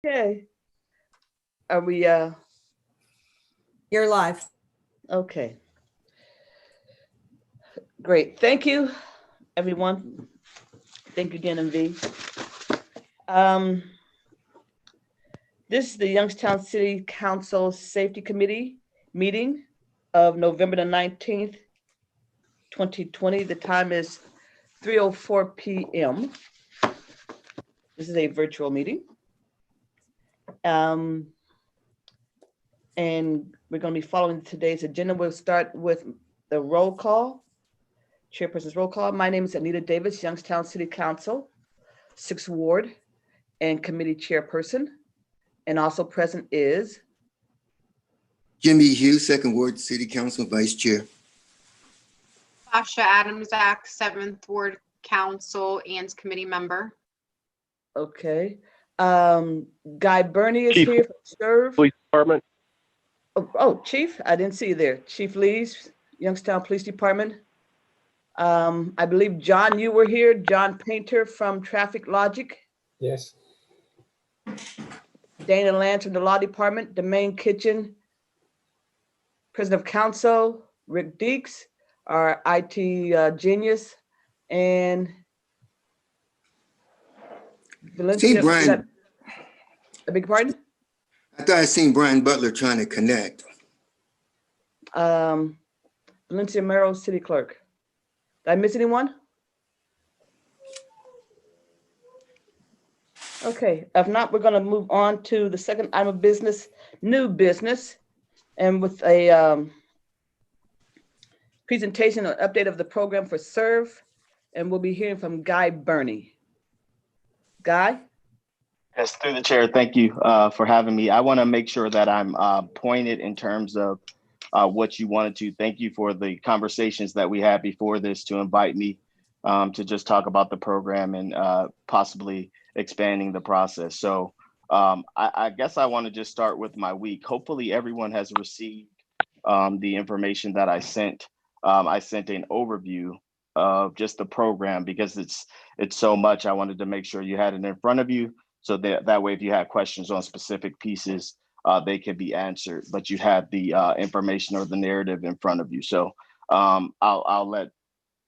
Okay. Are we, You're live. okay. Great. Thank you, everyone. Thank you again, MV. Um, this is the Youngstown City Council Safety Committee meeting of November the 19th, 2020. The time is 3:04 p.m. This is a virtual meeting. And we're going to be following today's agenda. We'll start with the roll call, chairperson's roll call. My name is Anita Davis, Youngstown City Council, 6th Ward, and committee chairperson. And also present is Jimmy Hughes, 2nd Ward City Council Vice Chair. Sasha Adamczak, 7th Ward Council and committee member. okay. Guy Burney is Chief, here for serve. Police Department. Oh, Chief, I didn't see you there. Chief Lees, Youngstown Police Department. I believe John, you were here. John Painter from Traffic Logic. Yes. Dana Lance from the Law Department, the main kitchen. President of Council, Rick Deeks, our IT genius, and Valencia. See Brian. I beg your pardon? I thought I seen Brian Butler trying to connect. Valencia Merrill, City Clerk. Did I miss anyone? Okay, if not, we're gonna move on to the second item of business, new business, and with a presentation or update of the program for SERVE, and we'll be hearing from Guy Burney. Guy? Yes, through the chair, thank you for having me. I want to make sure that I'm pointed in terms of what you wanted to. Thank you for the conversations that we had before this to invite me to just talk about the program and possibly expanding the process. So I guess I want to just start with my week. Hopefully everyone has received the information that I sent. I sent an overview of just the program because it's so much. I wanted to make sure you had it in front of you. So that way, if you had questions on specific pieces, they could be answered, but you had the information or the narrative in front of you. So I'll let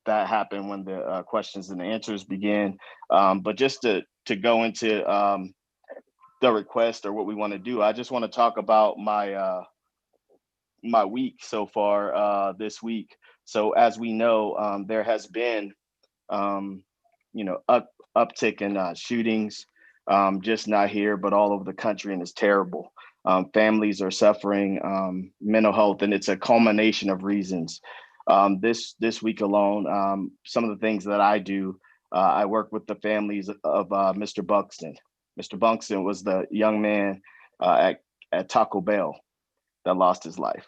that happen when the questions and the answers begin. But just to go into the request or what we want to do, I just want to talk about my my week so far this week. So as we know, there has been, uptick in shootings. Just not here, but all over the country, and it's terrible. Families are suffering mental health, and it's a culmination of reasons. This week alone, some of the things that I do, I work with the families of Mr. Buxton. Mr. Buxton was the young man at Taco Bell that lost his life.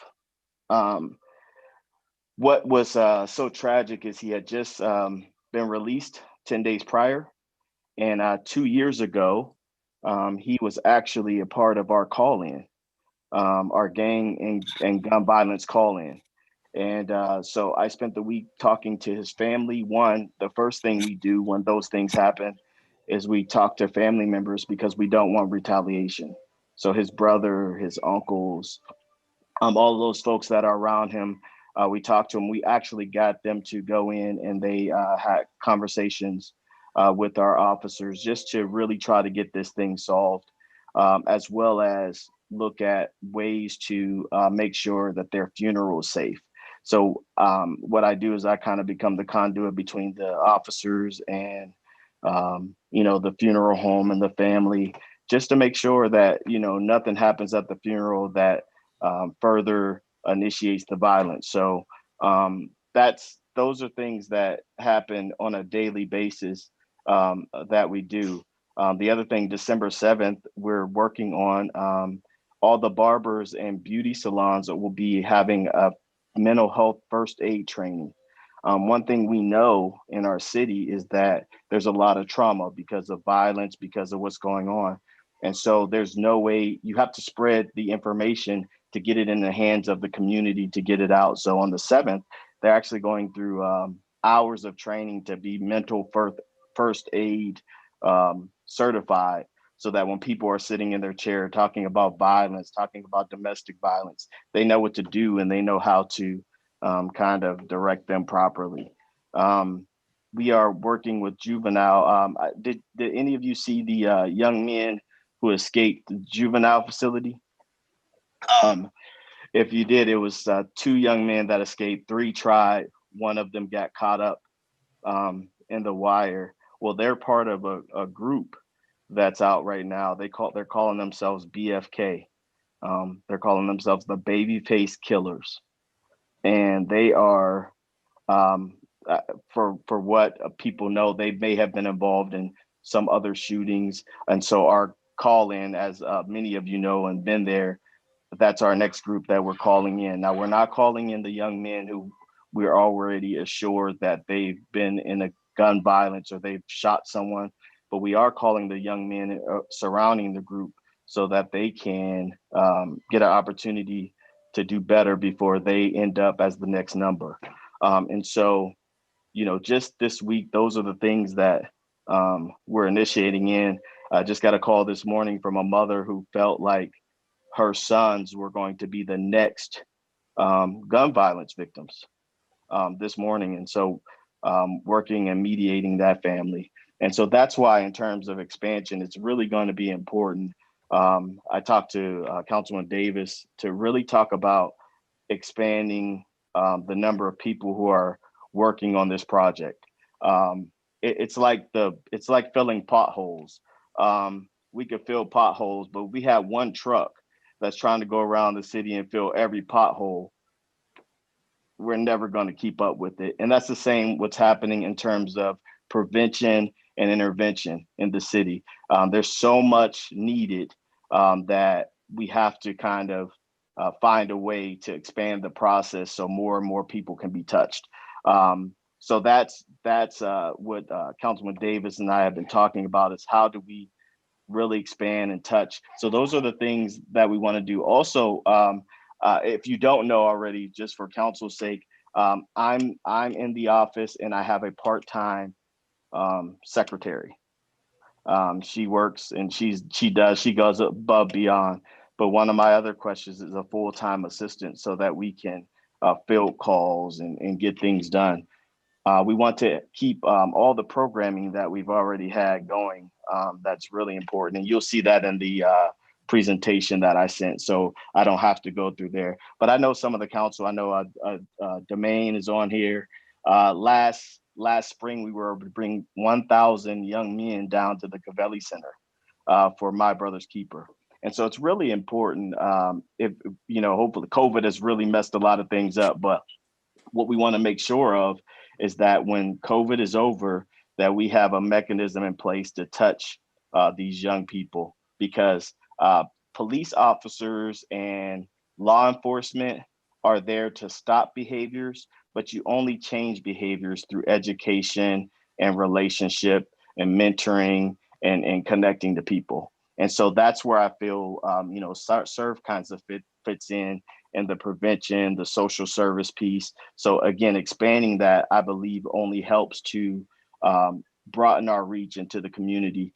What was so tragic is he had just been released 10 days prior. And 2 years ago, he was actually a part of our call-in, our gang and gun violence call-in. And so I spent the week talking to his family. One, the first thing we do when those things happen is we talk to family members because we don't want retaliation. So his brother, his uncles, all of those folks that are around him, we talked to them. We actually got them to go in and they had conversations with our officers just to really try to get this thing solved, as well as look at ways to make sure that their funeral is safe. So what I do is I kind of become the conduit between the officers and, the funeral home and the family, just to make sure that, nothing happens at the funeral that further initiates the violence. So those are things that happen on a daily basis that we do. The other thing, December 7th, we're working on all the barbers and beauty salons that will be having a mental health first aid training. One thing we know in our city is that there's a lot of trauma because of violence, because of what's going on. And so there's no way, you have to spread the information to get it in the hands of the community to get it out. So on the 7th, they're actually going through hours of training to be mental first aid certified, so that when people are sitting in their chair talking about violence, talking about domestic violence, they know what to do and they know how to kind of direct them properly. We are working with juvenile. Did any of you see the young men who escaped the juvenile facility? If you did, it was two young men that escaped, three tried, one of them got caught up in the wire. Well, they're part of a group that's out right now. They're calling themselves BFK. They're calling themselves the Babyface Killers, and they are for what people know, they may have been involved in some other shootings, and so our call in, as many of you know and been there, that's our next group that we're calling in. Now, we're not calling in the young men who we're already assured that they've been in a gun violence or they've shot someone, but we are calling the young men surrounding the group so that they can get an opportunity to do better before they end up as the next number. And so, just this week, those are the things that we're initiating in. I just got a call this morning from a mother who felt like her sons were going to be the next gun violence victims this morning. And so working and mediating that family. And so that's why in terms of expansion, it's really going to be important. I talked to Councilman Davis to really talk about expanding the number of people who are working on this project. It's like filling potholes. We could fill potholes, but we have one truck that's trying to go around the city and fill every pothole. We're never going to keep up with it. And that's the same what's happening in terms of prevention and intervention in the city. There's so much needed that we have to kind of find a way to expand the process so more and more people can be touched. So that's what Councilman Davis and I have been talking about, is how do we really expand and touch. So those are the things that we want to do. Also, if you don't know already, just for council's sake, I'm in the office and I have a part-time secretary. She works and she goes above beyond. But one of my other questions is a full-time assistant so that we can field calls and get things done. We want to keep all the programming that we've already had going. That's really important. And you'll see that in the presentation that I sent, so I don't have to go through there. But I know some of the council, I know Domain is on here. Last spring, we were able to bring 1,000 young men down to the Cavelli Center for My Brother's Keeper. And so it's really important. If hopefully COVID has really messed a lot of things up, but what we want to make sure of is that when COVID is over, that we have a mechanism in place to touch these young people, because police officers and law enforcement are there to stop behaviors, but you only change behaviors through education and relationship and mentoring and connecting to people. And so that's where I feel, SERVE kinds of fits in the prevention, the social service piece. So again, expanding that, I believe, only helps to broaden our reach into the community.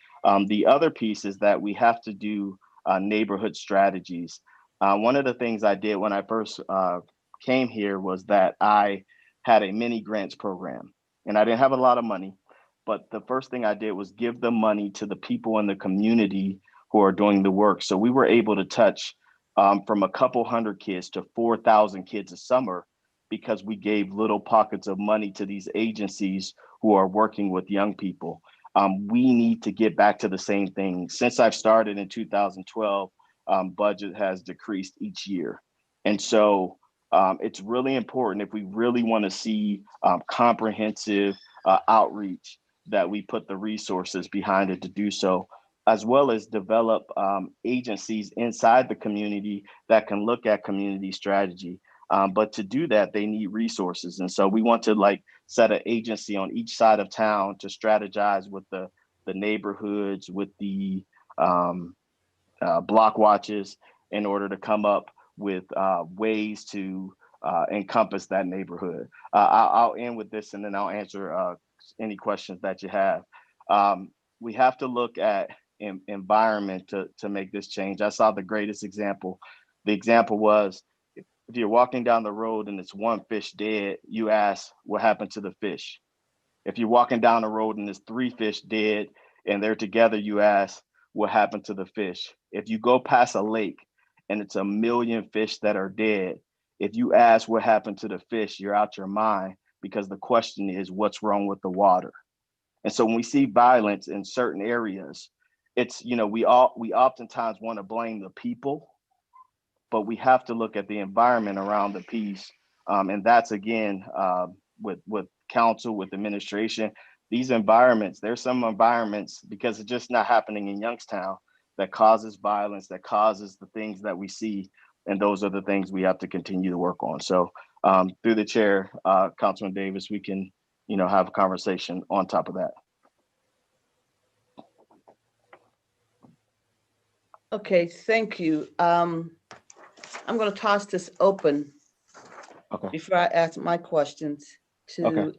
The other piece is that we have to do neighborhood strategies. One of the things I did when I first came here was that I had a mini grants program, and I didn't have a lot of money, but the first thing I did was give the money to the people in the community who are doing the work. So we were able to touch from a couple hundred kids to 4,000 kids a summer, because we gave little pockets of money to these agencies who are working with young people. We need to get back to the same thing. Since I've started in 2012, budget has decreased each year. And so it's really important, if we really want to see comprehensive outreach, that we put the resources behind it to do so, as well as develop agencies inside the community that can look at community strategy. But to do that, they need resources. And so we want to set an agency on each side of town to strategize with the neighborhoods, with the block watches, in order to come up with ways to encompass that neighborhood. I'll end with this and then I'll answer any questions that you have. We have to look at environment to make this change. I saw the greatest example. The example was, if you're walking down the road and it's one fish dead, you ask what happened to the fish. If you're walking down the road and there's three fish dead and they're together, you ask what happened to the fish. If you go past a lake and it's a million fish that are dead, if you ask what happened to the fish, you're out your mind, because the question is what's wrong with the water. And so when we see violence in certain areas, it's, we oftentimes want to blame the people, but we have to look at the environment around the piece. And that's, again, with council, with administration, these environments, there's some environments, because it's just not happening in Youngstown, that causes violence, that causes the things that we see. And those are the things we have to continue to work on. So through the chair, Councilman Davis, we can, have a conversation on top of that. Okay, thank you. I'm going to toss this open before I ask my questions to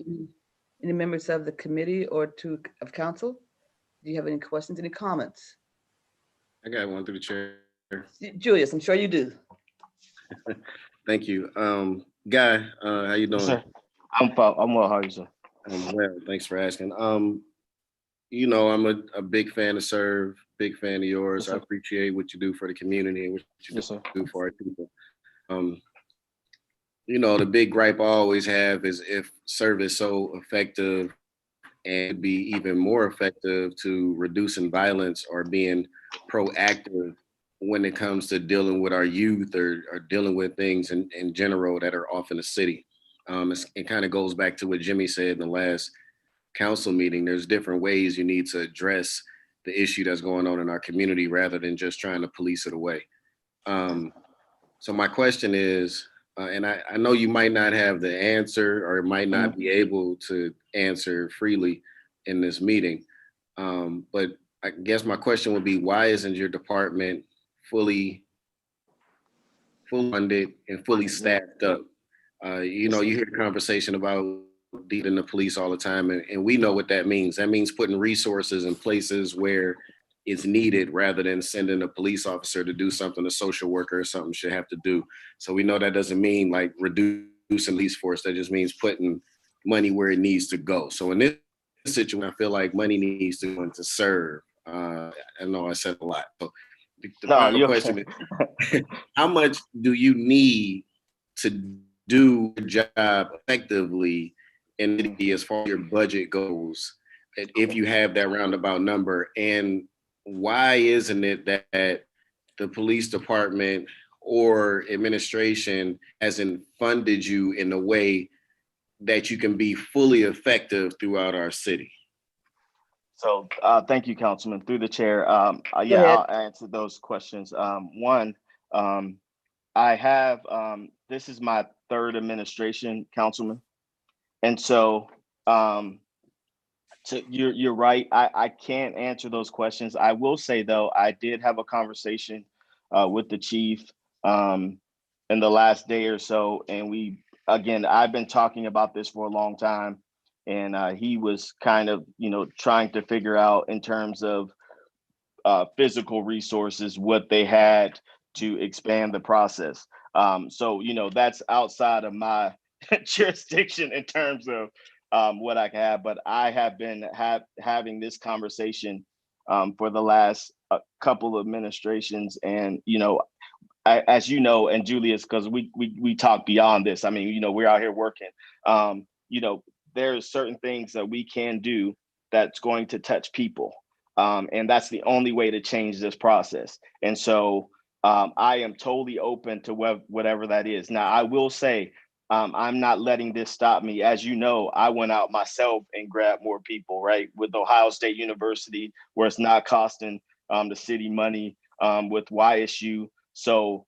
any members of the committee or of council. Do you have any questions, any comments? I got one through the chair. Julius, I'm sure you do. Thank you. Guy, how you doing? Yes, sir. I'm well. How are you, sir? I'm well. Thanks for asking. I'm a big fan of Serve, big fan of yours. Yes, I appreciate what you do for the community and what you do for our people. The big gripe I always have is if Serve is so effective and be even more effective to reducing violence or being proactive when it comes to dealing with our youth or dealing with things in general that are off in the city. It kind of goes back to what Jimmy said in the last council meeting. There's different ways you need to address the issue that's going on in our community rather than just trying to police it away. So my question is, and I know you might not have the answer or might not be able to answer freely in this meeting, but I guess my question would be, why isn't your department fully funded and fully staffed up? You hear the conversation about dealing the police all the time, and we know what that means. That means putting resources in places where it's needed rather than sending a police officer to do something a social worker or something should have to do. So we know that doesn't mean like reducing police force. That just means putting money where it needs to go. So in this situation, I feel like money needs to go into Serve. I know I said a lot. So the final question is, how much do you need to do your job effectively and as far as your budget goes, if you have that roundabout number? And why isn't it that the police department or administration hasn't funded you in a way that you can be fully effective throughout our city? So thank you, Councilman. Through the chair, I'll answer those questions. One, I have, this is my third administration, Councilman. And so you're right. I can't answer those questions. I will say, though, I did have a conversation with the chief in the last day or so. And I've been talking about this for a long time. And he was kind of, trying to figure out in terms of physical resources, what they had to expand the process. So, that's outside of my jurisdiction in terms of what I can have, but I have been having this conversation for the last couple of administrations. And, as you know, and Julius, because we talk beyond this. I mean, we're out here working. There's certain things that we can do that's going to touch people. And that's the only way to change this process. And so I am totally open to whatever that is. Now, I will say, I'm not letting this stop me. As you know, I went out myself and grabbed more people, right? With Ohio State University, where it's not costing the city money, with YSU. So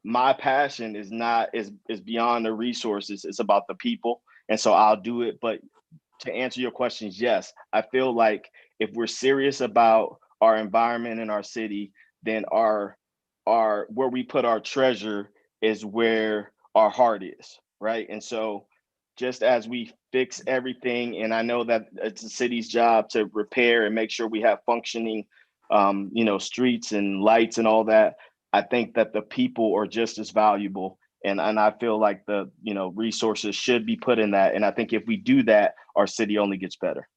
my passion is beyond the resources. It's about the people. And so I'll do it. But to answer your questions, yes, I feel like if we're serious about our environment in our city, then our where we put our treasure is where our heart is, right? And so just as we fix everything, and I know that it's the city's job to repair and make sure we have functioning streets and lights and all that. I think that the people are just as valuable. And I feel like the, resources should be put in that. And I think if we do that, our city only gets better.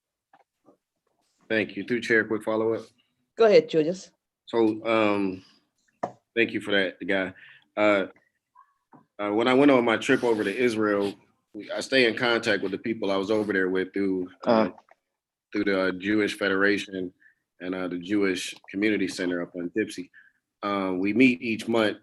Thank you. Through chair, quick follow-up. Go ahead, Julius. So thank you for that, the guy. When I went on my trip over to Israel, I stay in contact with the people I was over there with through the Jewish Federation and the Jewish Community Center up in Tipsy. We meet each month,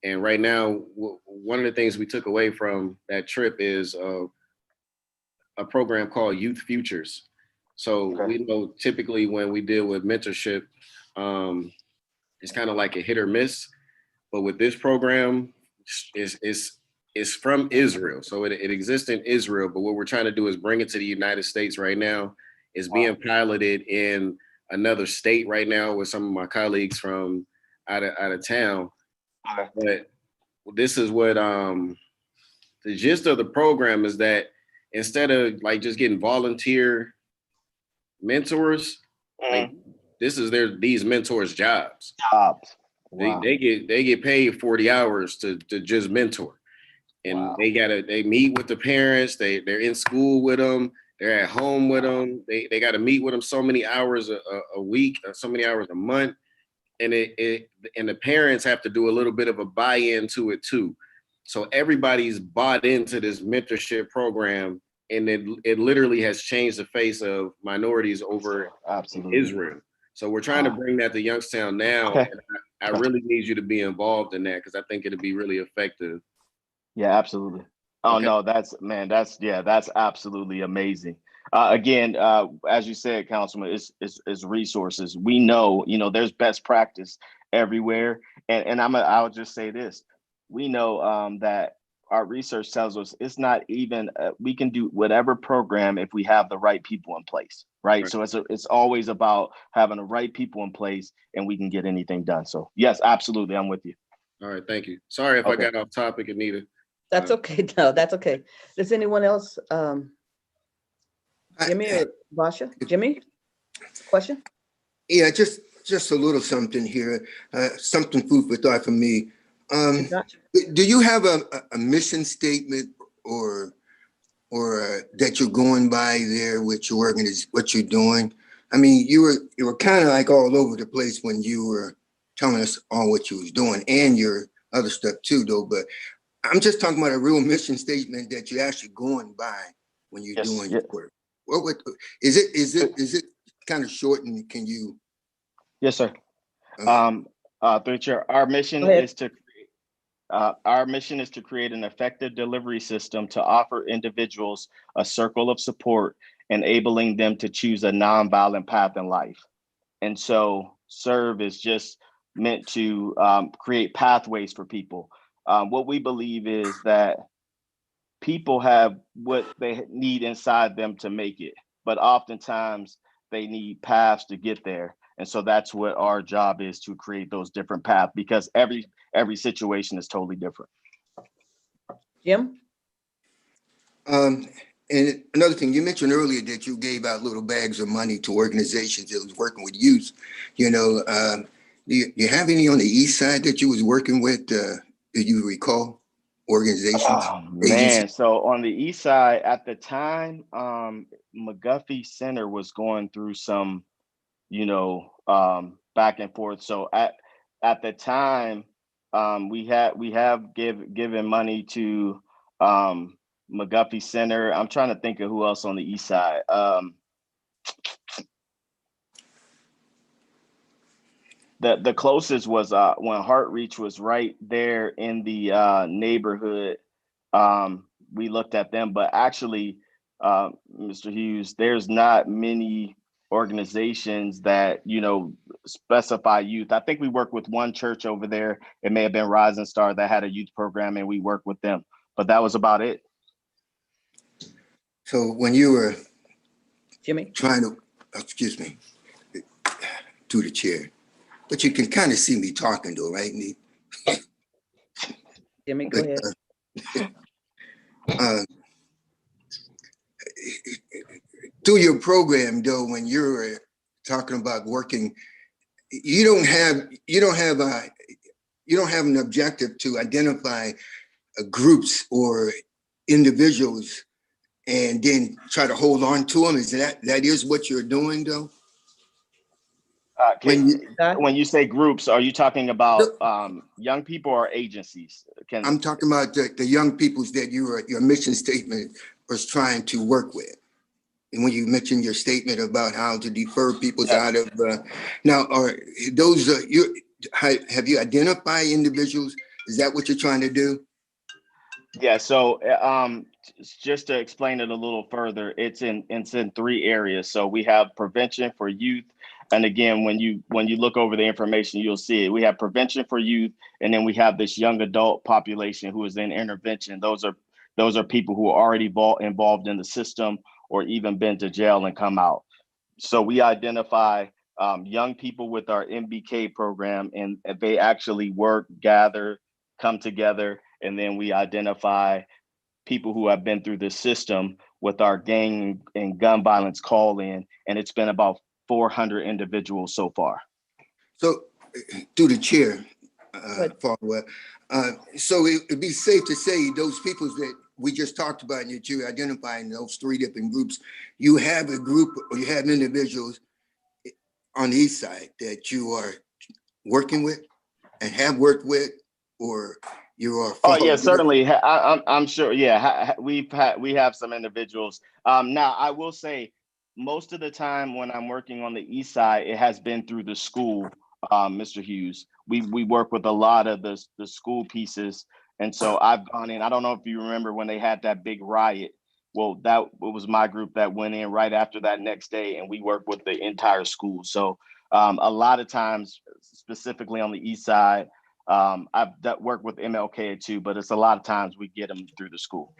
and right now, one of the things we took away from that trip is a program called Youth Futures. So we know typically when we deal with mentorship, it's kind of like a hit or miss. But with this program, it's from Israel. So it exists in Israel. But what we're trying to do is bring it to the United States right now. It's being piloted in another state right now with some of my colleagues from out of town. But this is what the gist of the program is, that instead of like just getting volunteer mentors, like this is these mentors' jobs. Wow. They get paid 40 hours to just mentor. And they meet with the parents, they're in school with them, they're at home with them, they got to meet with them so many hours a week, so many hours a month. And and the parents have to do a little bit of a buy-in to it too. So everybody's bought into this mentorship program, and it literally has changed the face of minorities over Israel. So we're trying to bring that to Youngstown now. Okay. And I really need you to be involved in that, because I think it'll be really effective. Yeah, absolutely. Oh, Okay. no, that's absolutely amazing. Again, as you said, Councilman, it's resources. We know, there's best practice everywhere. And I'll just say this. We know that our research tells us it's not even, we can do whatever program if we have the right people in place, right? So it's always about having the right people in place, and we can get anything done. So yes, absolutely, I'm with you. All right, thank you. Sorry if I got off topic, Anita. That's okay. No, that's okay. Does anyone else, Jimmy or Basha? Jimmy, question? Yeah, just a little something here, something food for thought for me. Do you have a mission statement or that you're going by there with your organization, what you're doing? I mean, you were kind of like all over the place when you were telling us all what you was doing and your other stuff too, though. But I'm just talking about a real mission statement that you're actually going by when you're doing your work. What is it kind of short, and can you? Yes, sir. Through chair, our mission is to create an effective delivery system to offer individuals a circle of support, enabling them to choose a nonviolent path in life. And so SERVE is just meant to create pathways for people. What we believe is that people have what they need inside them to make it, but oftentimes they need paths to get there. And so that's what our job is, to create those different paths, because every situation is totally different. Jim? And another thing, you mentioned earlier that you gave out little bags of money to organizations that was working with youth. Do you have any on the east side that you was working with? Do you recall organizations? Oh, man, so on the east side at the time, McGuffey Center was going through some, back and forth. So at the time, we have given money to McGuffey Center. I'm trying to think of who else on the east side. The closest was when Heart Reach was right there in the neighborhood. We looked at them, but actually, Mr. Hughes, there's not many organizations that specify youth. I think we work with one church over there. It may have been Rising Star that had a youth program, and we worked with them, but that was about it. So when you were Jimmy trying to, excuse me, to the chair, but you can kind of see me talking though, right? Jimmy, go ahead. Through your program though, when you're talking about working you don't have an objective to identify groups or individuals and then try to hold on to them. Is that is what you're doing though? When you say groups, are you talking about young people or agencies? I'm talking about the young peoples that your mission statement was trying to work with. And when you mentioned your statement about how to defer people's out of, now are those, have you identified individuals? Is that what you're trying to do? Yeah, so just to explain it a little further, it's in 3 areas. So we have prevention for youth. And again, when you look over the information, you'll see it. We have prevention for youth, and then we have this young adult population who is in intervention. Those are people who are already involved in the system or even been to jail and come out. So we identify young people with our MBK program, and they actually work, gather, come together, and then we identify people who have been through the system with our gang and gun violence call in, and it's been about 400 individuals so far. So through the chair, so it'd be safe to say those people that we just talked about and that you're identifying those 3 different groups, you have a group or you have individuals on the east side that you are working with and have worked with, or you are. Oh yeah, certainly. I'm sure. Yeah, we have some individuals. Now I will say, most of the time when I'm working on the east side, it has been through the school, Mr. Hughes. We work with a lot of the school pieces, and so I've gone in. I don't know if you remember when they had that big riot. Well, it was my group that went in right after that next day, and we worked with the entire school. So a lot of times, specifically on the east side, I've worked with MLK too, but it's a lot of times we get them through the school.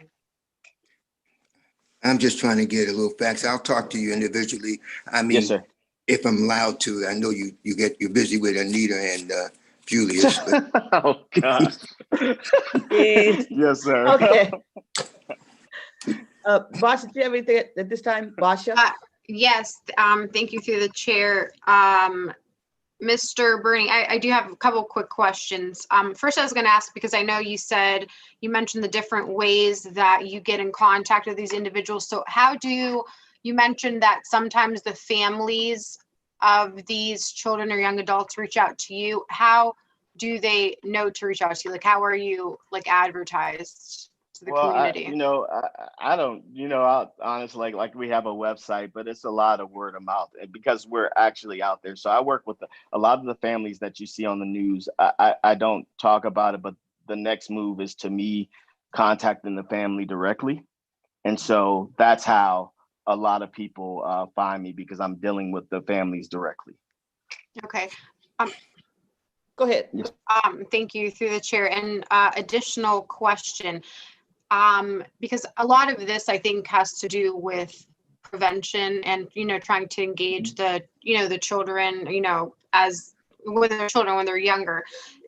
I'm just trying to get a little facts. I'll talk to you individually. I mean, yes, sir. If I'm allowed to. I know you're busy with Anita and Julius. But... oh gosh. Yes, sir. Okay. Basha, do you have anything at this time, Basha? Yes, thank you through the chair. Mr. Bernie, I do have a couple quick questions. First, I was going to ask, because I know you mentioned the different ways that you get in contact with these individuals. So you mentioned that sometimes the families of these children or young adults reach out to you. How do they know to reach out to you? Like, how are you advertised to the community? I don't, honestly, like we have a website, but it's a lot of word of mouth, and because we're actually out there. So I work with a lot of the families that you see on the news. I don't talk about it, but the next move is to me contacting the family directly. And so that's how a lot of people find me, because I'm dealing with the families directly. Okay. Go ahead. Thank you through the chair. And additional question. Because a lot of this, I think, has to do with prevention and, trying to engage the children, when they're younger.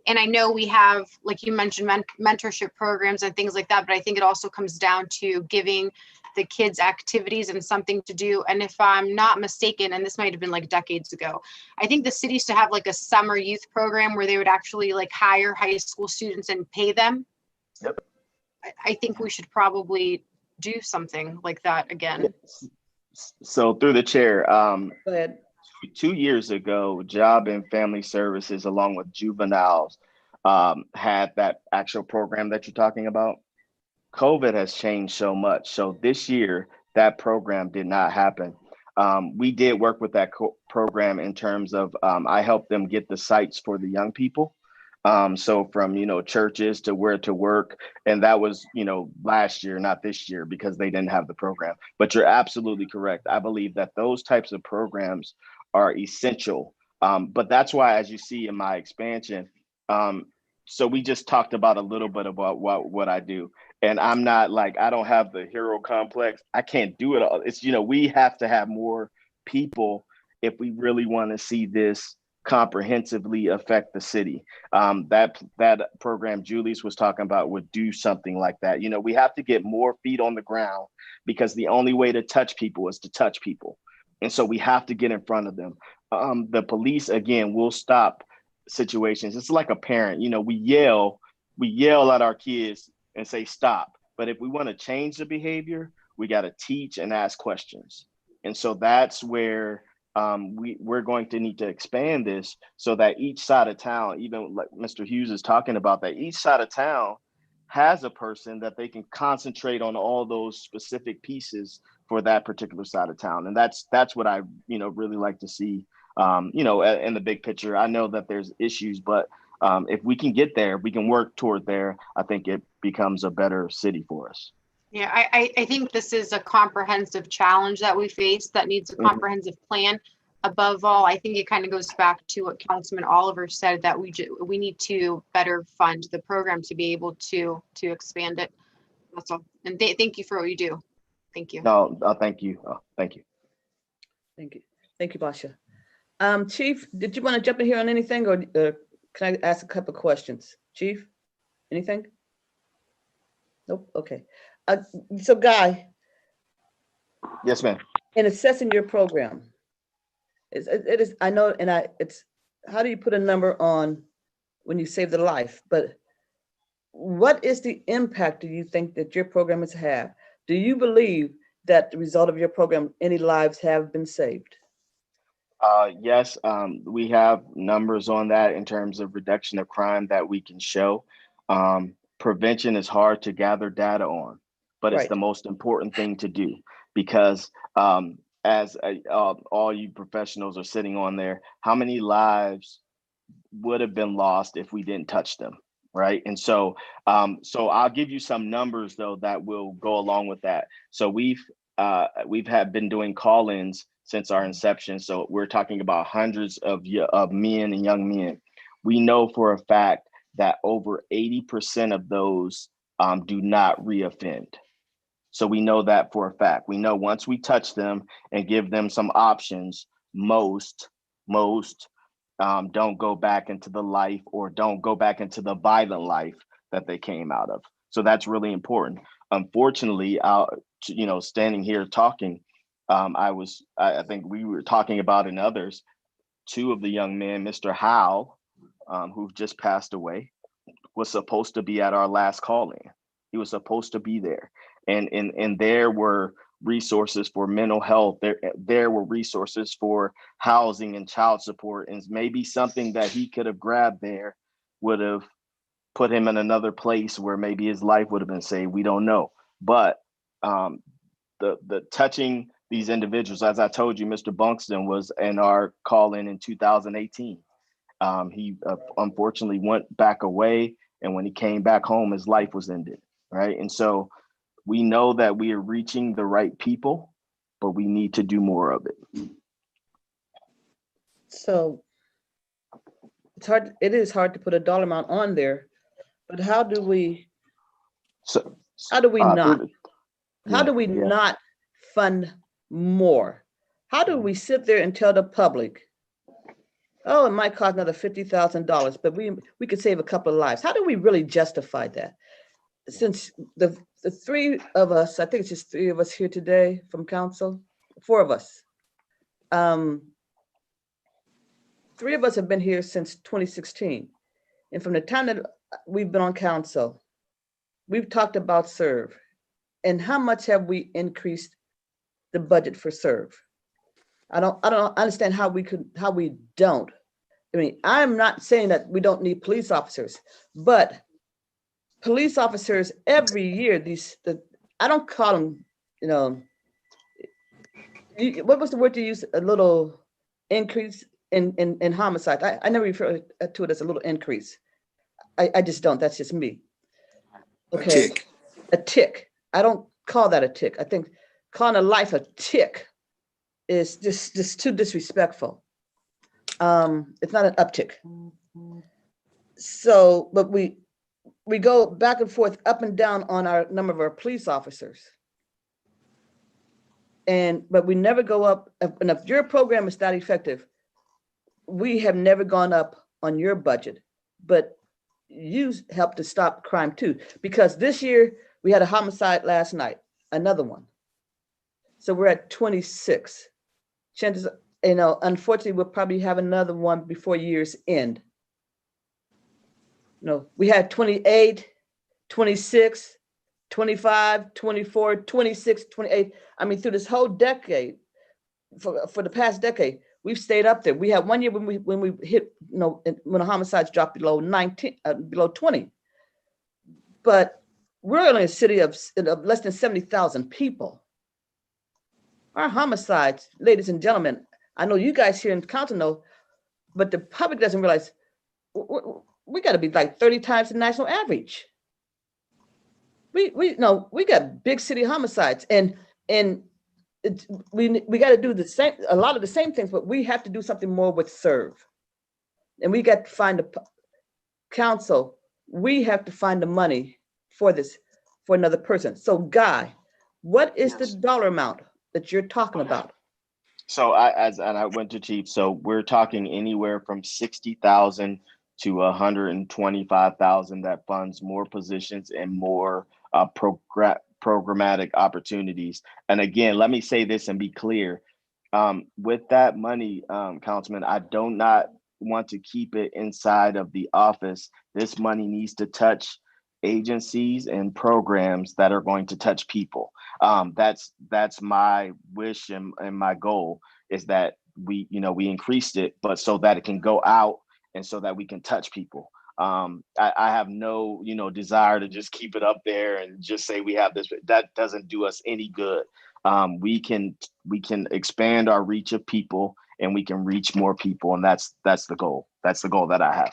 And I know we have, like you mentioned, mentorship programs and things like that, but I think it also comes down to giving the kids activities and something to do. And if I'm not mistaken, and this might have been decades ago, I think the city used to have a summer youth program where they would actually hire high school students and pay them. Yep. I think we should probably do something like that again. So through the chair, go ahead. 2 years ago, Job and Family Services, along with juveniles, had that actual program that you're talking about. COVID has changed so much. So this year, that program did not happen. We did work with that program in terms of I helped them get the sites for the young people. So from, churches to where to work. And that was, last year, not this year, because they didn't have the program. But you're absolutely correct. I believe that those types of programs are essential. But that's why, as you see in my expansion, so we just talked about a little bit about what I do. And I'm not I don't have the hero complex. I can't do it all. It's, we have to have more people if we really want to see this comprehensively affect the city. That program Julius was talking about would do something like that. We have to get more feet on the ground, because the only way to touch people is to touch people. And so we have to get in front of them. The police, again, will stop situations. It's like a parent, we yell at our kids and say, stop. But if we want to change the behavior, we got to teach and ask questions. And so that's where we're going to need to expand this so that each side of town, even like Mr. Hughes is talking about, that each side of town has a person that they can concentrate on all those specific pieces for that particular side of town. And that's what I, really like to see, in the big picture. I know that there's issues, but if we can get there, we can work toward there, I think it becomes a better city for us. Yeah, I think this is a comprehensive challenge that we face that needs a comprehensive plan. Above all, I think it kind of goes back to what Councilman Oliver said, that we need to better fund the program to be able to expand it. That's all. And thank you for what you do. Thank you. No, thank you. Thank you. Thank you. Thank you, Basha. Chief, did you want to jump in here on anything, or can I ask a couple of questions? Chief, anything? Nope. Okay. So Guy. Yes, ma'am. In assessing your program, it is, I know, it's, how do you put a number on when you save the life, but what is the impact do you think that your program has had? Do you believe that the result of your program, any lives have been saved? Yes, we have numbers on that in terms of reduction of crime that we can show. Prevention is hard to gather data on, but it's the most important thing to do, because as all you professionals are sitting on there, how many lives would have been lost if we didn't touch them, right? And so I'll give you some numbers though that will go along with that. So we've been doing call-ins since our inception. So we're talking about hundreds of men and young men. We know for a fact that over 80% of those do not reoffend. So we know that for a fact. We know once we touch them and give them some options, most don't go back into the life, or don't go back into the violent life that they came out of. So that's really important. Unfortunately, standing here talking, I think we were talking about in others, two of the young men, Mr. Howe, who just passed away, was supposed to be at our last call-in. He was supposed to be there. And there were resources for mental health. There were resources for housing and child support. And maybe something that he could have grabbed there would have put him in another place where maybe his life would have been saved. We don't know. But the touching these individuals, as I told you, Mr. Bunkston was in our call-in in 2018. He unfortunately went back away. And when he came back home, his life was ended, right? And so we know that we are reaching the right people, but we need to do more of it. So it is hard to put a dollar amount on there, but how do we not fund more? How do we sit there and tell the public, oh, it might cost another $50,000, but we could save a couple of lives? How do we really justify that? Since the three of us, I think it's just three of us here today from council, four of us. Three of us have been here since 2016. And from the time that we've been on council, we've talked about SERVE. And how much have we increased the budget for SERVE? I don't understand how we don't. I mean, I'm not saying that we don't need police officers, but police officers every year, I don't call them, what was the word you used? A little increase in homicides. I never refer to it as a little increase. I just don't. That's just me. Okay. A tick. I don't call that a tick. I think calling a life a tick is just too disrespectful. It's not an uptick. So, but we go back and forth, up and down on our number of our police officers. But we never go up, and if your program is that effective, we have never gone up on your budget, but you helped to stop crime too, because this year we had a homicide last night, another one. So we're at 26. chances, unfortunately, we'll probably have another one before year's end. We had 28, 26, 25, 24, 26, 28. I mean, through this whole decade, for the past decade, we've stayed up there. We had one year when we hit, when the homicides dropped below 19, below 20. But we're only a city of less than 70,000 people. Our homicides, ladies and gentlemen, I know you guys here in council know, but the public doesn't realize we got to be like 30 times the national average. We got big city homicides, and we got to do a lot of the same things, but we have to do something more with serve. And we got to find the council. We have to find the money for this, for another person. So Guy, what is the dollar amount that you're talking about? So I went to chief. So we're talking anywhere from 60,000 to 125,000 that funds more positions and more programmatic opportunities. And again, let me say this and be clear. With that money, Councilman, I do not want to keep it inside of the office. This money needs to touch agencies and programs that are going to touch people. That's my wish and my goal, is that we increased it, but so that it can go out and so that we can touch people. I have no, desire to just keep it up there and just say we have this. That doesn't do us any good. We can expand our reach of people, and we can reach more people, and that's the goal. That's the goal that I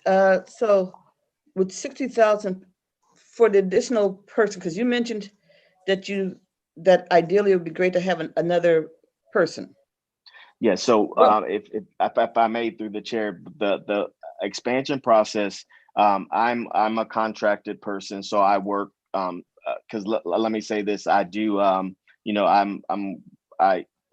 have. So with 60,000 for the additional person, because you mentioned that ideally it would be great to have another person. Yeah. So if I may, through the chair, the expansion process, I'm a contracted person, so I work. Because let me say this, I do.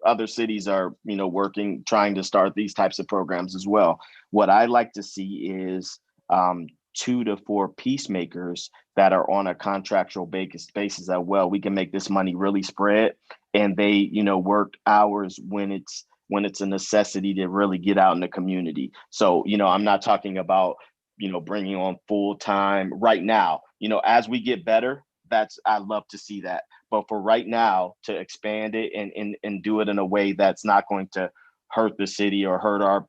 Other cities are working, trying to start these types of programs as well. What I like to see is 2 to 4 peacemakers that are on a contractual basis as well. We can make this money really spread, and they work hours when it's a necessity to really get out in the community. So I'm not talking about bringing on full time right now. As we get better, I love to see that. But for right now, to expand it and do it in a way that's not going to hurt the city or hurt our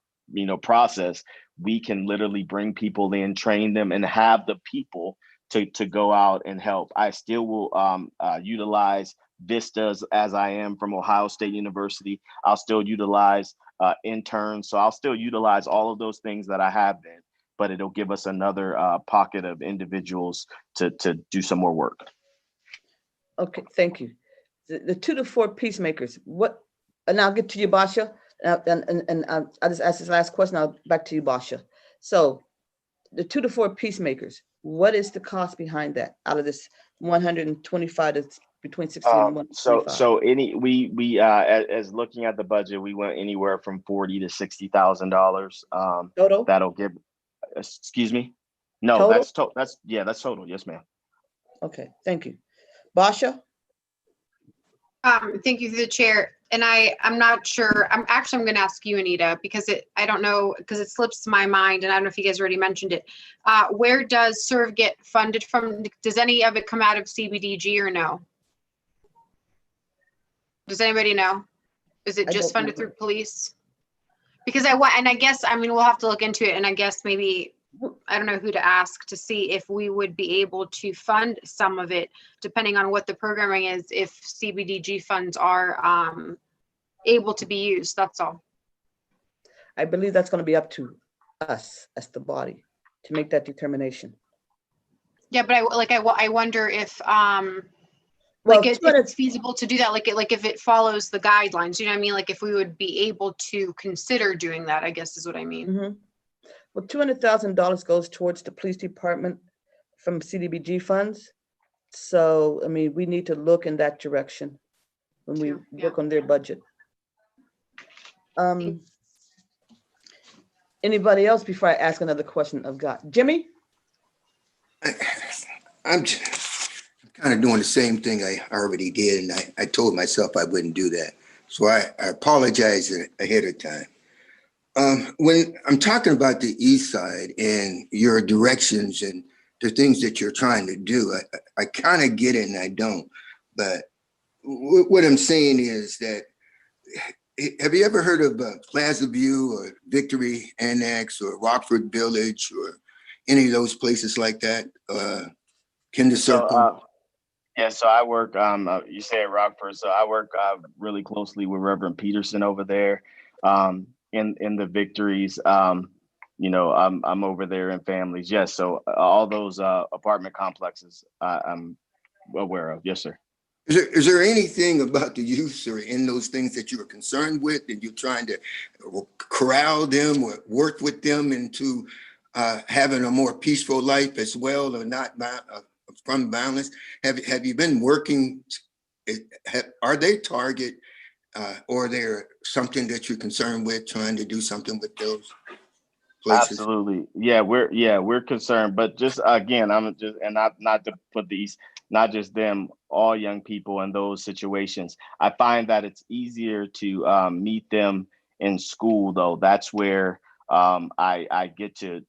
process, we can literally bring people in, train them, and have the people to go out and help. I still will utilize vistas as I am from Ohio State University. I'll still utilize interns. So I'll still utilize all of those things that I have been, but it'll give us another pocket of individuals to do some more work. Okay, thank you. The 2 to 4 peacemakers, what, and I'll get to you, Basha, and I'll just ask this last question, I'll back to you, Basha. So the 2 to 4 peacemakers, what is the cost behind that out of this 125 that's between 60 and 125? So we as looking at the budget, we went anywhere from $40,000 to $60,000. Total? That'll give, excuse me? No, Total? that's total. Yes, ma'am. Okay, thank you. Basha? Thank you through the chair. And I'm not sure. I'm going to ask you, Anita, because I don't know, because it slips my mind, and I don't know if you guys already mentioned it. Where does SERV get funded from? Does any of it come out of CBDG or no? Does anybody know? Is it just funded through police? Because I guess, we'll have to look into it, and I guess maybe, I don't know who to ask to see if we would be able to fund some of it, depending on what the programming is, if CBDG funds are able to be used. That's all. I believe that's going to be up to us as the body to make that determination. Yeah, but I wonder if if it's feasible to do that, like if it follows the guidelines, you know what I mean? Like if we would be able to consider doing that, I guess is what I mean. Mm-hmm. Well, $200,000 goes towards the police department from CDBG funds. So, we need to look in that direction when we look on their budget. Anybody else before I ask another question of God? Jimmy? I'm kind of doing the same thing I already did, and I told myself I wouldn't do that. So I apologize ahead of time. When I'm talking about the East Side and your directions and the things that you're trying to do, I kind of get it and I don't. But what I'm saying is that, have you ever heard of Plaza View or Victory Annex or Rockford Village or any of those places like that? Kinder Circle? Yeah, so I work, you say Rockford, so I work really closely with Reverend Peterson over there in the Victories. You know, I'm over there in families. Yes, so all those apartment complexes I'm aware of. Yes, sir. Is there anything about the youth or in those things that you are concerned with and you're trying to corral them or work with them into having a more peaceful life as well, or not from violence? Have you been working? Are they target or they're something that you're concerned with, trying to do something with those places? Absolutely. Yeah, we're concerned, but just again, I'm just, and not to put these, not just them, all young people in those situations. I find that it's easier to meet them in school, though. That's where I get to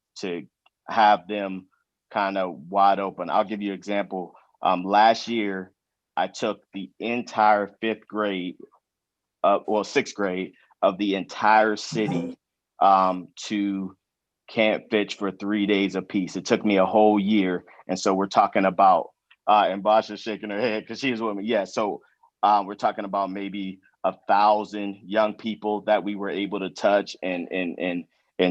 have them kind of wide open. I'll give you an example. Last year, I took the entire fifth grade, sixth grade of the entire city to Camp Fitch for 3 days apiece. It took me a whole year. And so we're talking about, and Basha's shaking her head because she's with me. Yeah. So we're talking about maybe 1,000 young people that we were able to touch and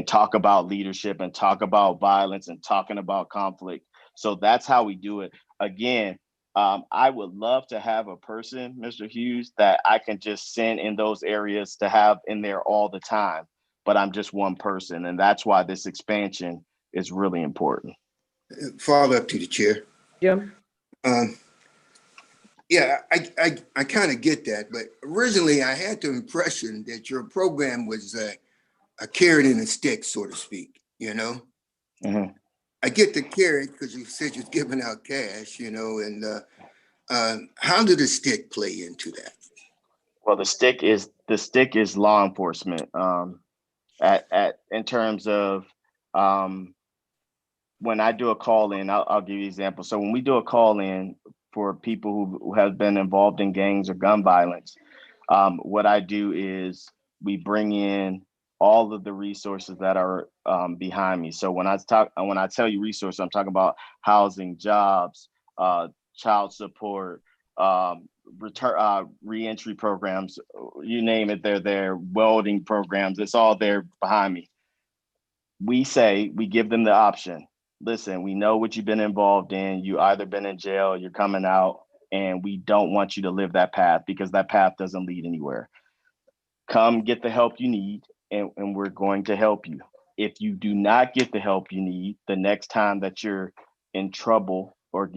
talk about leadership and talk about violence and talking about conflict. So that's how we do it. Again, I would love to have a person, Mr. Hughes, that I can just send in those areas to have in there all the time. But I'm just one person. And that's why this expansion is really important. Follow up to the chair. Jim? Yeah, I kind of get that, but originally I had the impression that your program was a carrot and a stick, so to speak, you know? Mm-hmm. I get the carrot because you said you're giving out cash, you know, and how did the stick play into that? Well, the stick is law enforcement. At in terms of when I do a call in, I'll give you an example. So when we do a call in for people who have been involved in gangs or gun violence, what I do is we bring in all of the resources that are behind me. So when I tell you resources, I'm talking about housing, jobs, child support, reentry programs, you name it, they're there, welding programs, it's all there behind me. We give them the option. Listen, we know what you've been involved in. You either been in jail, you're coming out, and we don't want you to live that path because that path doesn't lead anywhere. Come get the help you need, and we're going to help you. If you do not get the help you need, the next time that you're in trouble or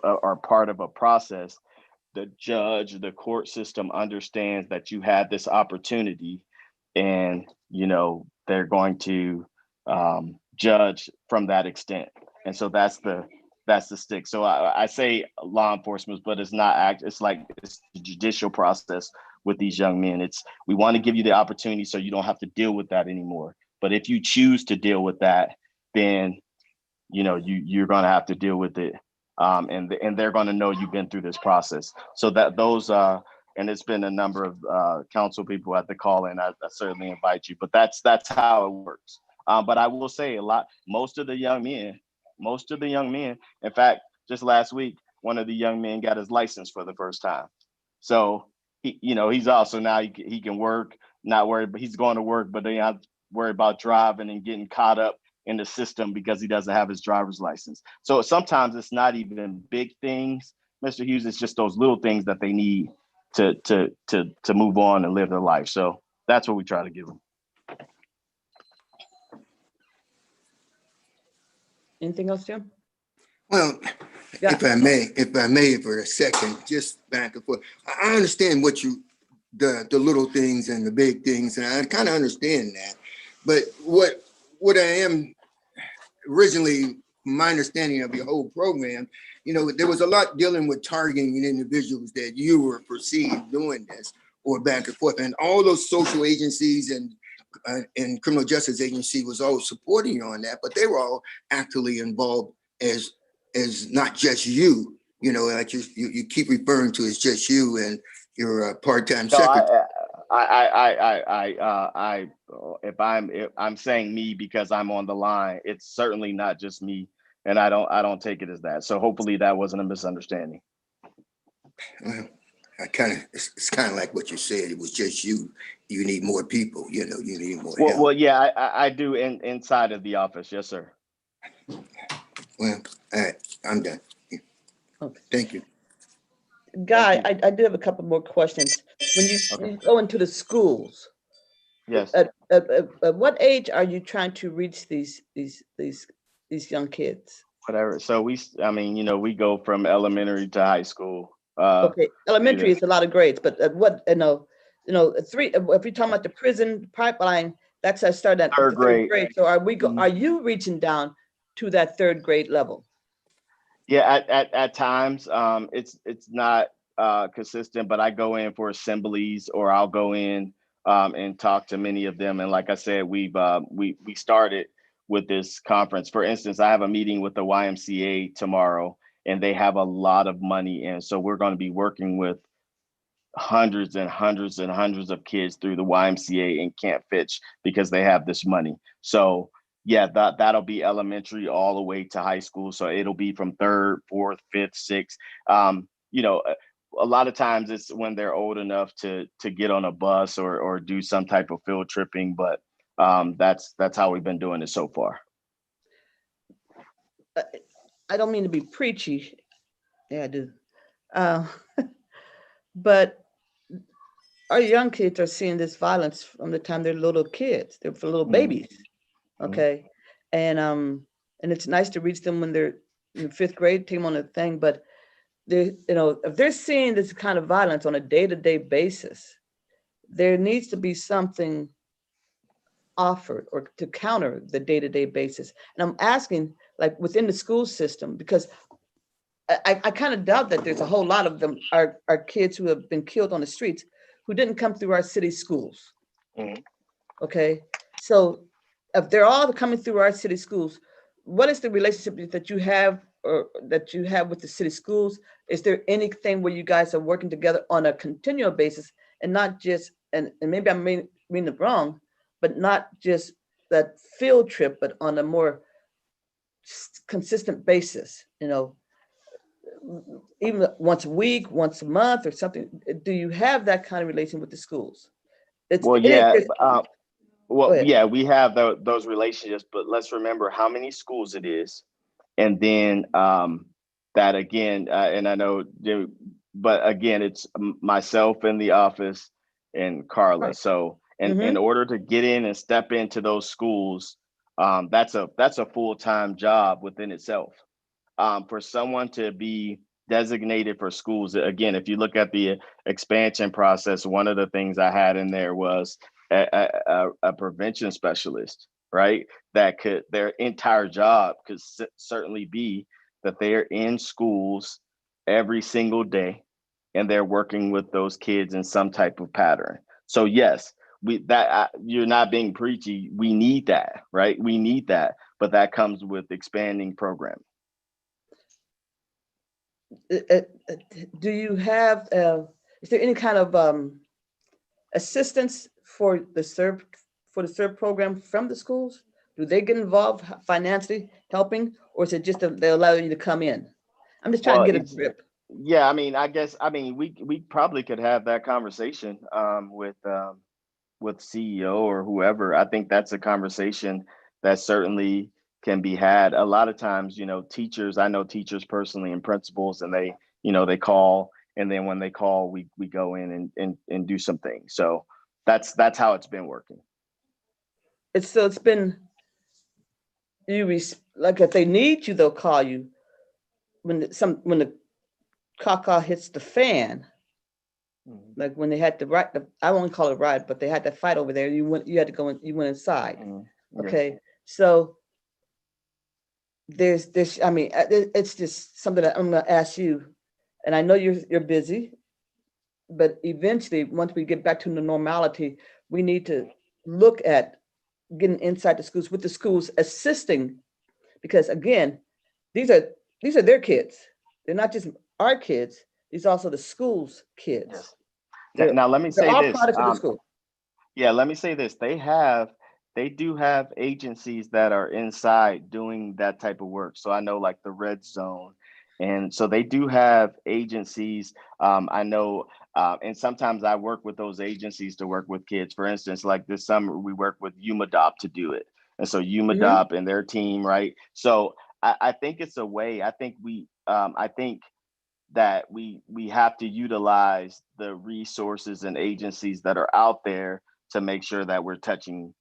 are part of a process, the judge, the court system understands that you had this opportunity, and they're going to judge from that extent. And so that's the stick. So I say law enforcement, but it's not it's the judicial process with these young men. We want to give you the opportunity so you don't have to deal with that anymore. But if you choose to deal with that, then you're going to have to deal with it. And they're going to know you've been through this process. So that those and it's been a number of council people at the call, and I certainly invite you. But that's how it works. But I will say most of the young men, in fact, just last week, one of the young men got his license for the first time. So he's also now he can work, not worry, but he's going to work, but they have to worry about driving and getting caught up in the system because he doesn't have his driver's license. So sometimes it's not even big things, Mr. Hughes. It's just those little things that they need to move on and live their life. So that's what we try to give them. Anything else, Jim? Well, Yeah. if I may for a second, just back and forth. I understand the little things and the big things, and I kind of understand that. But what I am originally, my understanding of your whole program, there was a lot dealing with targeting individuals that you were perceived doing this, or back and forth. And all those social agencies and criminal justice agency was all supporting you on that, but they were all actively involved as not just you, like you keep referring to as just you and your part-time No, secretary. if I'm saying me because I'm on the line, it's certainly not just me, and I don't take it as that. So hopefully that wasn't a misunderstanding. Well, it's kind of like what you said. It was just you. You need more people. You need more help. Well, yeah, I do inside of the office. Yes, sir. Well, all right, I'm done. Okay. Thank you. Guy, Thank I do have a couple more questions. When you go into the schools, Yes. at what age are you trying to reach these young kids? Whatever. So we go from elementary to high school. Okay, elementary is a lot of grades, but at what, three, if you're talking about the prison pipeline, that's I started at Third the third grade. grade. So are you reaching down to that third grade level? Yeah, at times, it's not consistent, but I go in for assemblies, or I'll go in and talk to many of them. And like I said, we started with this conference. For instance, I have a meeting with the YMCA tomorrow, and they have a lot of money, and so we're going to be working with hundreds and hundreds and hundreds of kids through the YMCA in Camp Fitch because they have this money. So yeah, that'll be elementary all the way to high school. So it'll be from third, fourth, fifth, sixth. A lot of times it's when they're old enough to get on a bus or do some type of field tripping. But that's how we've been doing it so far. I don't mean to be preachy. Yeah, I do. But our young kids are seeing this violence from the time they're little kids. They're for little babies. Okay. And it's nice to reach them when they're in fifth grade, take them on a thing, but if they're seeing this kind of violence on a day-to-day basis, there needs to be something offered or to counter the day-to-day basis. And I'm asking, like within the school system, because I kind of doubt that there's a whole lot of them are kids who have been killed on the streets who didn't come through our city schools. Okay, so if they're all coming through our city schools, what is the relationship that you have with the city schools? Is there anything where you guys are working together on a continual basis and not just, and maybe I'm reading it wrong, but not just that field trip, but on a more consistent basis, even once a week, once a month or something? Do you have that kind of relation with the schools? We have those relationships, but let's remember how many schools it is. And then that again, and I know, but again, it's myself in the office and Carla. Right. So, in order to get in and step into those schools, that's a full-time job within itself. For someone to be designated for schools, again, if you look at the expansion process, one of the things I had in there was a prevention specialist, right? Their entire job could certainly be that they're in schools every single day and they're working with those kids in some type of pattern. So yes, you're not being preachy. We need that, right? We need that, but that comes with expanding programming. Do you have, is there any kind of assistance for the SERP program from the schools? Do they get involved financially helping, or is it just that they allow you to come in? I'm just trying to get a grip. Yeah, we probably could have that conversation with CEO or whoever. I think that's a conversation that certainly can be had. A lot of times, teachers, I know teachers personally and principals, and they call, and then when they call, we go in and do some things. So that's how it's been working. It's been, like if they need you, they'll call you when the caca hits the fan. Like when they had to I won't call it riot, but they had to fight over there. You had to go in, you went inside. Okay, so there's this. I mean, it's just something that I'm going to ask you, and I know you're busy, but eventually, once we get back to the normality, we need to look at getting inside the schools with the schools assisting, because again, these are their kids. They're not just our kids. These are also the school's kids. Yes. They're, Now let me they're say all this. products of the school. Yeah, let me say this. They do have agencies that are inside doing that type of work. So I know like the Red Zone. And so they do have agencies. I know, and sometimes I work with those agencies to work with kids. For instance, like this summer, we work with UMADOP to do it. And so UMADOP and their team, right? So I think it's a way. I think that we have to utilize the resources and agencies that are out there to make sure that we're touching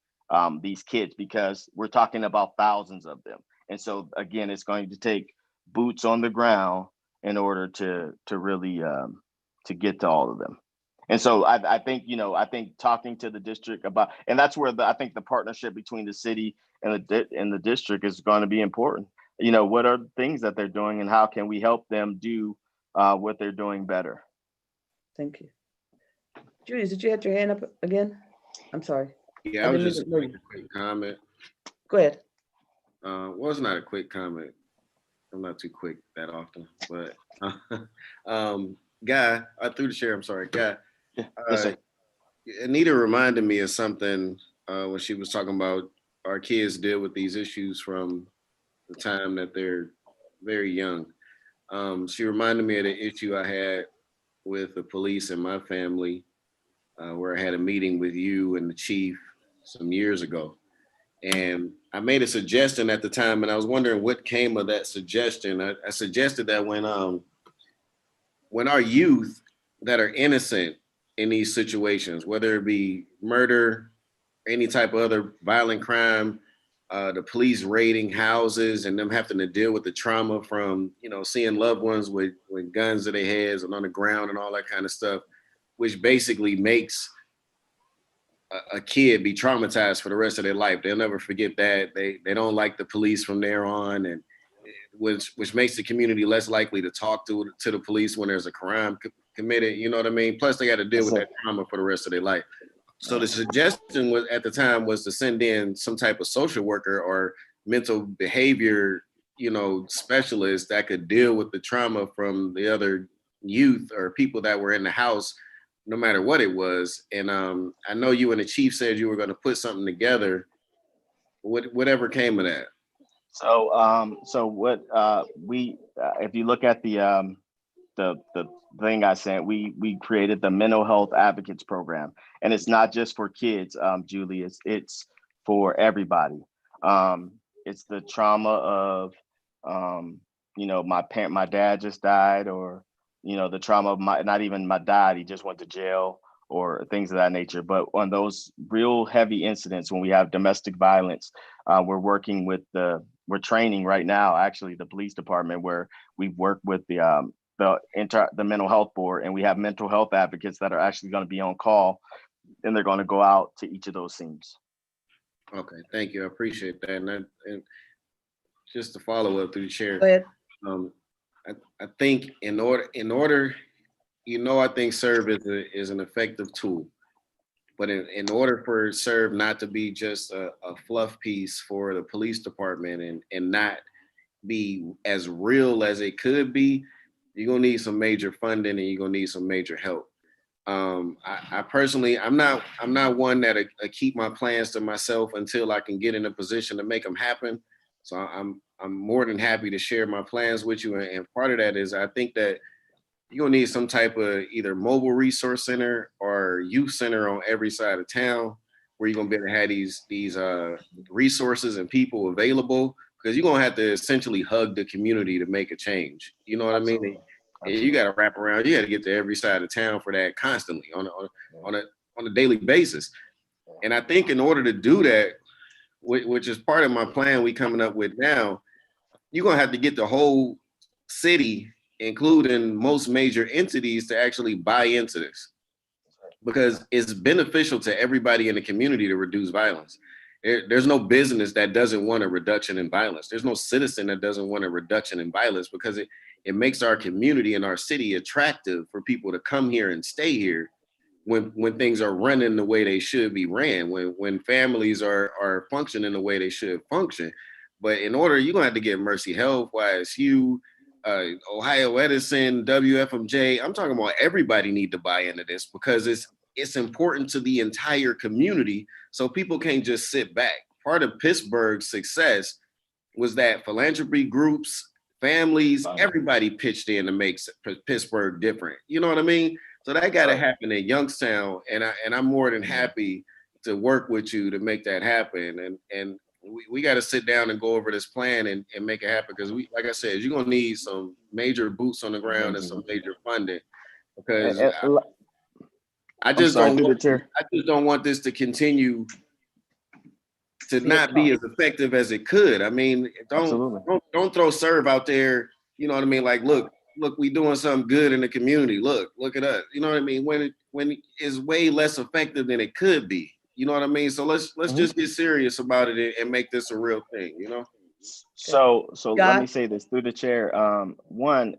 these kids, because we're talking about thousands of them. And so again, it's going to take boots on the ground in order to really to get to all of them. And so I think, I think talking to the district about, and that's where I think the partnership between the city and the district is going to be important. What are the things that they're doing and how can we help them do what they're doing better? Thank you. Judy, did you have your hand up again? I'm sorry. Yeah, I was just making a quick comment. Go ahead. Well, it's not a quick comment. I'm not too quick that often, but Guy, through the chair, I'm sorry, Guy. Yes, Anita reminded me of something when she was talking about our kids deal with these issues from the time that they're very young. She reminded me of the issue I had with the police in my family, where I had a meeting with you and the chief some years ago. And I made a suggestion at the time, and I was wondering what came of that suggestion. I suggested that when our youth that are innocent in these situations, whether it be murder, any type of other violent crime, the police raiding houses and them having to deal with the trauma from, seeing loved ones with guns to their heads and on the ground and all that kind of stuff, which basically makes a kid be traumatized for the rest of their life. They'll never forget that. They don't like the police from there on, and which makes the community less likely to talk to the police when there's a crime committed. You know what I mean? Plus, they got to deal with that trauma for the rest of their life. So the suggestion was at the time was to send in some type of social worker or mental behavior, specialist that could deal with the trauma from the other youth or people that were in the house, no matter what it was. And I know you and the chief said you were going to put something together. Whatever came of that? So what if you look at the thing I sent, we created the mental health advocates program, and it's not just for kids, Julie. It's for everybody. It's the trauma of my dad just died, or the trauma of not even my dad, he just went to jail, or things of that nature. But on those real heavy incidents, when we have domestic violence, we're training right now, actually, the police department, where we work with the mental health board, and we have mental health advocates that are actually going to be on call, and they're going to go out to each of those scenes. Okay, thank you. I appreciate that. And just to follow up through the chair, Go ahead. I think in order, I think SERVE is an effective tool, but in order for SERVE not to be just a fluff piece for the police department and not be as real as it could be, you're gonna need some major funding and you're gonna need some major help. I personally, I'm not one that I keep my plans to myself until I can get in a position to make them happen. So I'm more than happy to share my plans with you. And part of that is I think that you're gonna need some type of either mobile resource center or youth center on every side of town, where you're gonna be able to have these resources and people available, because you're gonna have to essentially hug the community to make a change. You know what I mean? And you got to wrap around. You got to get to every side of town for that constantly on a daily basis. And I think in order to do that, which is part of my plan we coming up with now, you're gonna have to get the whole city, including most major entities, to actually buy into this, because it's beneficial to everybody in the community to reduce violence. There's no business that doesn't want a reduction in violence. There's no citizen that doesn't want a reduction in violence, because it makes our community and our city attractive for people to come here and stay here when things are running the way they should be ran, when families are functioning the way they should function. But in order, you're gonna have to get Mercy Health, YSU, Ohio Edison, WFMJ. I'm talking about everybody need to buy into this because it's important to the entire community. So people can't just sit back. Part of Pittsburgh's success was that philanthropy groups, families, everybody pitched in to make Pittsburgh different. You know what I mean? So that got to happen in Youngstown, and I'm more than happy to work with you to make that happen. And we got to sit down and go over this plan and make it happen because like I said, you're gonna need some major boots on the ground and some major funding because I just don't want this to continue to not be as effective as it could. I mean, don't throw serve out there. You know what I mean? Like, look, we doing something good in the community. Look at us. You know what I mean? When it's way less effective than it could be. You know what I mean? So let's just get serious about it and make this a real thing. You know. So let me say this through the chair. One,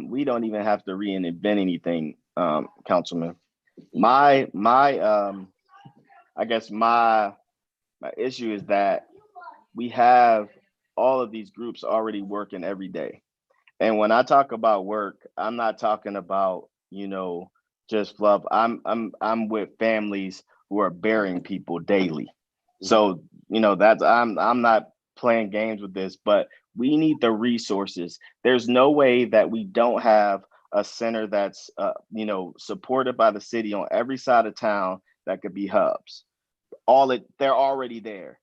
we don't even have to reinvent anything, Councilman. My I guess my issue is that we have all of these groups already working every day. And when I talk about work, I'm not talking about, just fluff. I'm with families who are burying people daily. So, that's I'm not playing games with this, but we need the resources. There's no way that we don't have a center that's supported by the city on every side of town that could be hubs. They're already there.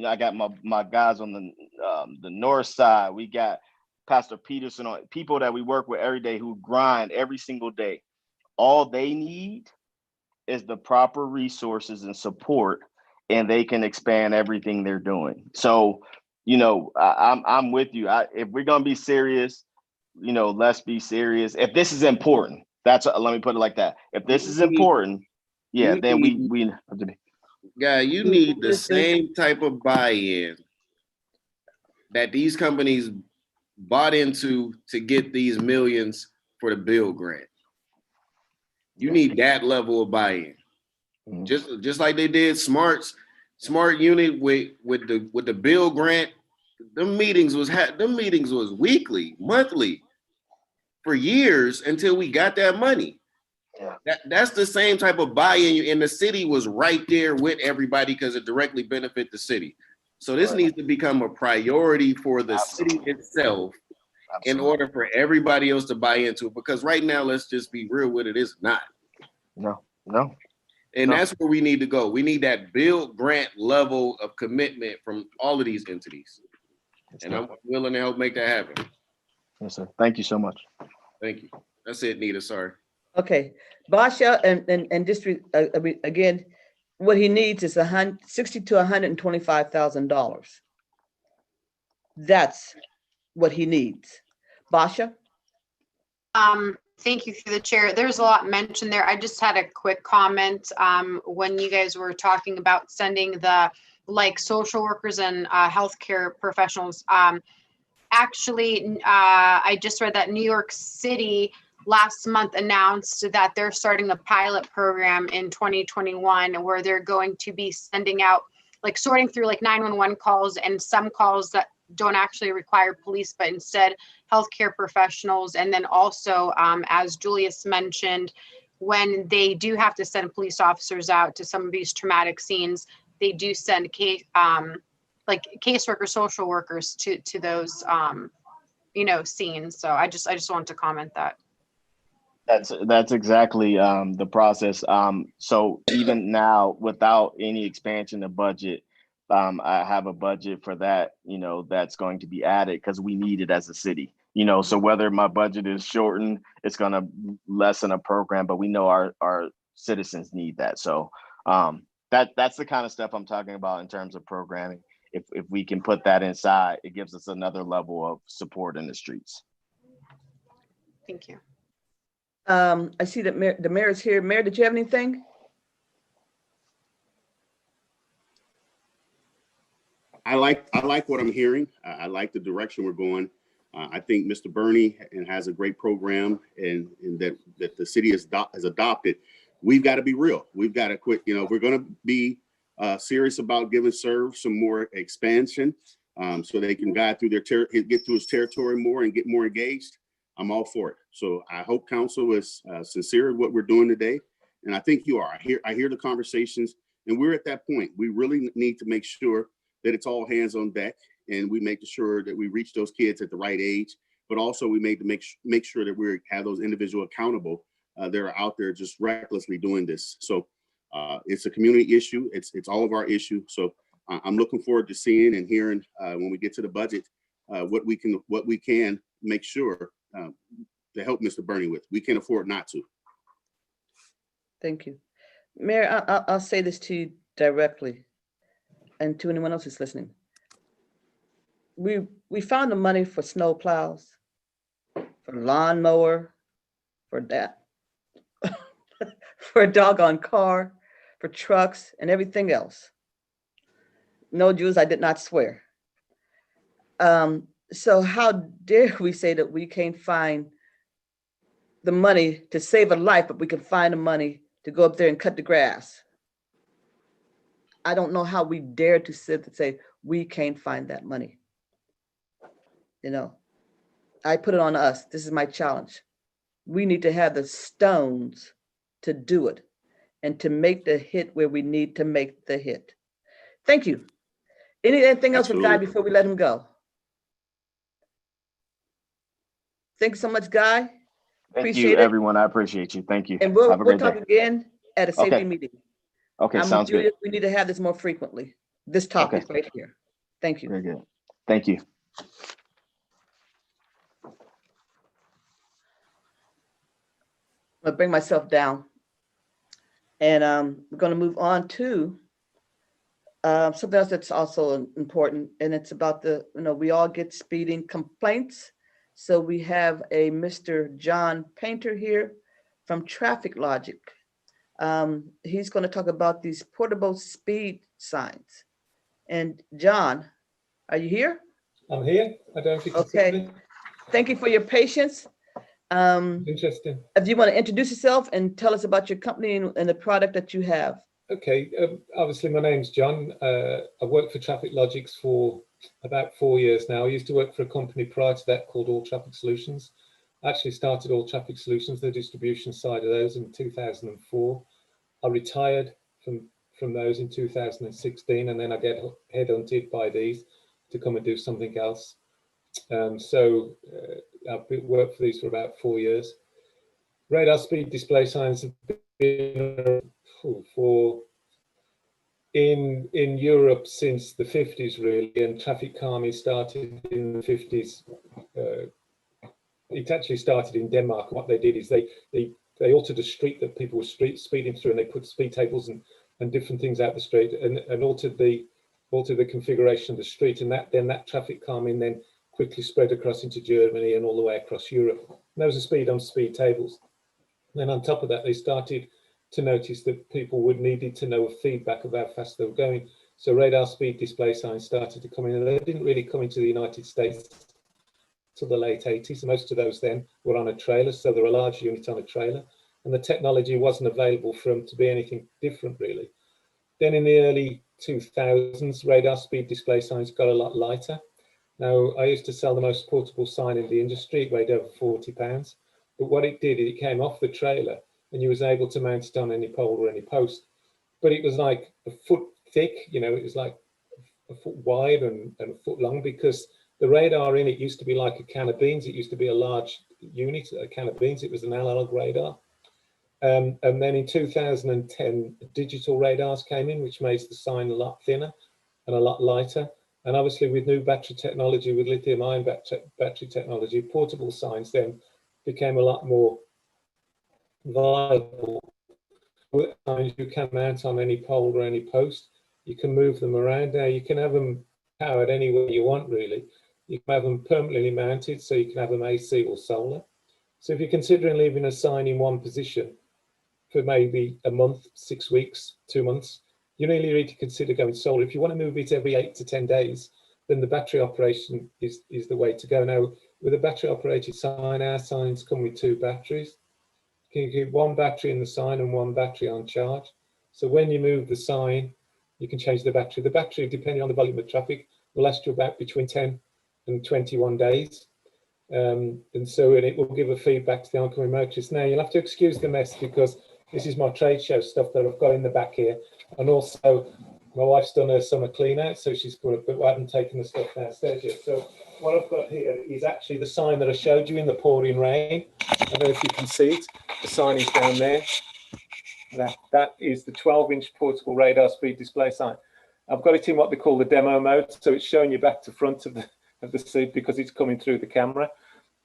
I got my guys on the north side. We got Pastor Peterson, on people that we work with every day who grind every single day. All they need is the proper resources and support, and they can expand everything they're doing. So, I'm with you. If we're gonna be serious, let's be serious. If this is important, let me put it like that. If this is important, then we have to be. Yeah, you need the same type of buy-in that these companies bought into to get these millions for the bill grant. You need that level of buy-in. Just like they did Smart Unit with the bill grant. Them meetings was weekly, monthly, for years until we got that money. That's the same type of buy-in, and the city was right there with everybody because it directly benefit the city. So this needs to become a priority for the city itself in order for everybody else to buy into it. Because right now, let's just be real with it, it's not. No. And that's where we need to go. We need that bill grant level of commitment from all of these entities. And I'm willing to help make that happen. Yes, sir. Thank you so much. Thank you. That's it, Nita. Sorry. Okay, Basha and district again. What he needs is $60,000 to $125,000. That's what he needs. Basha. Thank you through the chair. There's a lot mentioned there. I just had a quick comment when you guys were talking about sending the social workers and healthcare professionals. Actually, I just read that New York City last month announced that they're starting a pilot program in 2021 where they're going to be sending out, sorting through 911 calls and some calls that don't actually require police, but instead healthcare professionals. And then also, as Julius mentioned, when they do have to send police officers out to some of these traumatic scenes, they do send caseworkers, social workers to those scenes. So I just wanted to comment that. That's exactly the process. So even now, without any expansion of budget, I have a budget for that, that's going to be added because we need it as a city. So whether my budget is shortened, it's going to lessen a program, but we know our citizens need that. So that's the kind of stuff I'm talking about in terms of programming. If we can put that inside, it gives us another level of support in the streets. Thank you. I see that the mayor is here. Mayor, did you have anything? I like what I'm hearing. I like the direction we're going. I think Mr. Bernie has a great program, and that the city has adopted. We've got to be real. We've got to quit. You know, we're going to be serious about giving Serve some more expansion, so they can get through his territory more and get more engaged. I'm all for it. So I hope council is sincere in what we're doing today, and I think you are. I hear the conversations, and we're at that point. We really need to make sure that it's all hands on deck, and we make sure that we reach those kids at the right age, but also we make sure that we have those individuals accountable that are out there just recklessly doing this. So it's a community issue. It's all of our issue. So I'm looking forward to seeing and hearing when we get to the budget what we can make sure to help Mr. Bernie with. We can't afford not to. Thank you. Mayor, I'll say this to you directly and to anyone else who's listening. We found the money for snow plows, for lawnmower, for that, for a doggone car, for trucks and everything else. No, Jews, I did not swear. So how dare we say that we can't find the money to save a life, but we can find the money to go up there and cut the grass? I don't know how we dare to sit and say we can't find that money. You know, I put it on us. This is my challenge. We need to have the stones to do it and to make the hit where we need to make the hit. Thank you. Anything else for Guy before we let him go? Thanks so much, Guy. Thank you, everyone. I appreciate you. Thank you. And we'll talk again at a safety meeting. Okay, sounds good. We need to have this more frequently. This topic right here. Thank you. Very good. Thank you. I'm gonna bring myself down, and we're going to move on to something else that's also important, and it's about we all get speeding complaints. So we have a Mr. John Painter here from Traffic Logic. He's going to talk about these portable speed signs. And John, are you here? I'm here. I don't know if you can see me. Thank you for your patience. Interesting. If you want to introduce yourself and tell us about your company and the product that you have. Okay. Obviously, my name's John. I worked for Traffic Logics for about 4 years now. I used to work for a company prior to that called All Traffic Solutions. I actually started All Traffic Solutions, the distribution side of those, in 2004. I retired from those in 2016, and then I get headhunted by these to come and do something else. I've worked for these for about 4 years. Radar speed display signs have been in Europe since the 50s, really, and traffic calming started in the 50s. It actually started in Denmark. What they did is they altered a street that people were speeding through, and they put speed tables and different things out the street, and altered the configuration of the street, and that traffic calming then quickly spread across into Germany and all the way across Europe. And there was a speed on speed tables. And then on top of that, they started to notice that people needed to know feedback of how fast they were going. So radar speed display signs started to come in, and they didn't really come into the United States till the late 80s. Most of those then were on a trailer, so they're a large unit on a trailer, and the technology wasn't available for them to be anything different, really. Then in the early 2000s, radar speed display signs got a lot lighter. Now, I used to sell the most portable sign in the industry. It weighed over 40 pounds. But what it did, it came off the trailer, and you was able to mount it on any pole or any post. But it was like a foot thick, it was like a foot wide and a foot long, because the radar in it used to be like a can of beans. It used to be a large unit, a can of beans. It was an analog radar. And then in 2010, digital radars came in, which makes the sign a lot thinner and a lot lighter. And obviously with new battery technology, with lithium-ion battery technology, portable signs then became a lot more viable. Signs you can mount on any pole or any post. You can move them around. Now you can have them powered anywhere you want, really. You can have them permanently mounted, so you can have them AC or solar. So if you're considering leaving a sign in one position for maybe a month, 6 weeks, 2 months, you really need to consider going solar. If you want to move it every 8 to 10 days, then the battery operation is the way to go. Now, with a battery operated sign, our signs come with 2 batteries. You can keep 1 battery in the sign and 1 battery on charge. So when you move the sign, you can change the battery. The battery, depending on the volume of traffic, will last you about between 10 and 21 days. And it will give a feedback to the oncoming motorists. Now, you'll have to excuse the mess because this is my trade show stuff that I've got in the back here. And also, my wife's done her summer clean out, so she's got it, but I haven't taken the stuff downstairs yet. So what I've got here is actually the sign that I showed you in the pouring rain. I don't know if you can see it. The sign is down there. That is the 12-inch portable radar speed display sign. I've got it in what they call the demo mode, so it's showing you back to front of the seat because it's coming through the camera.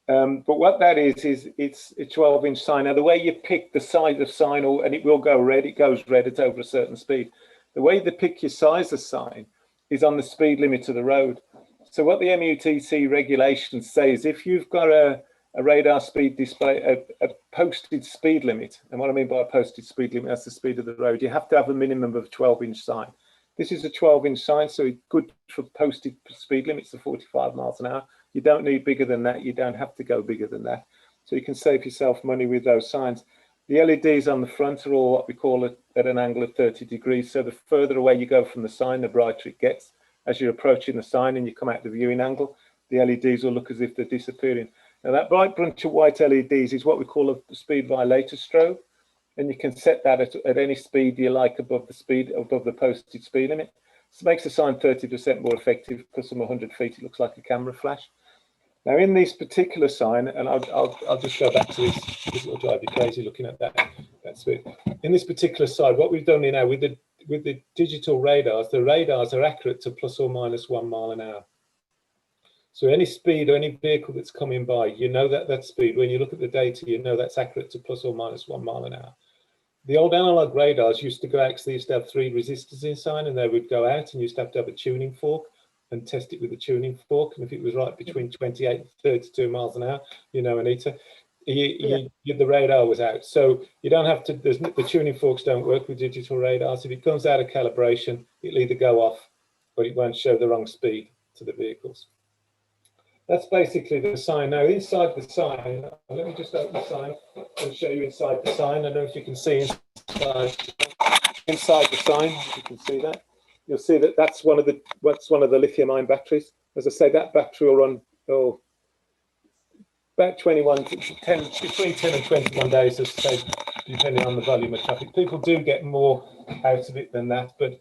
But what that is it's a 12-inch sign. Now, the way you pick the size of sign, and it will go red, it goes red at over a certain speed. The way they pick your size of sign is on the speed limit of the road. So what the MUTC regulations say is if you've got a radar speed display, a posted speed limit, and what I mean by a posted speed limit, that's the speed of the road, you have to have a minimum of 12-inch sign. This is a 12-inch sign, so it's good for posted speed limits of 45 miles an hour. You don't need bigger than that. You don't have to go bigger than that. So you can save yourself money with those signs. The LEDs on the front are all what we call at an angle of 30 degrees. So the further away you go from the sign, the brighter it gets. As you're approaching the sign and you come out the viewing angle, the LEDs will look as if they're disappearing. Now, that bright bunch of white LEDs is what we call a speed violator strobe. And you can set that at any speed you like above the posted speed limit. This makes the sign 30% more effective because from 100 feet it looks like a camera flash. Now, in this particular sign, and I'll just go back to this. This will drive you crazy looking at that speed. In this particular sign, what we've done now with the digital radars, the radars are accurate to plus or minus 1 mile an hour. So any speed or any vehicle that's coming by, you know that speed. When you look at the data, you know that's accurate to plus or minus 1 mile an hour. The old analog radars used to go out because they used to have 3 resistors inside, and they would go out and you used to have a tuning fork and test it with the tuning fork. And if it was right between 28 and 32 miles an hour, you know, Anita, the radar was out. So you don't have to, the tuning forks don't work with digital radars. If it comes out of calibration, it'll either go off or it won't show the wrong speed to the vehicles. That's basically the sign. Now, inside the sign, let me just open the sign and show you inside the sign. I don't know if you can see inside the sign, if you can see that. You'll see that that's one of the lithium-ion batteries. As I say, that battery will run about between 10 and 21 days, as I say, depending on the volume of traffic. People do get more out of it than that, but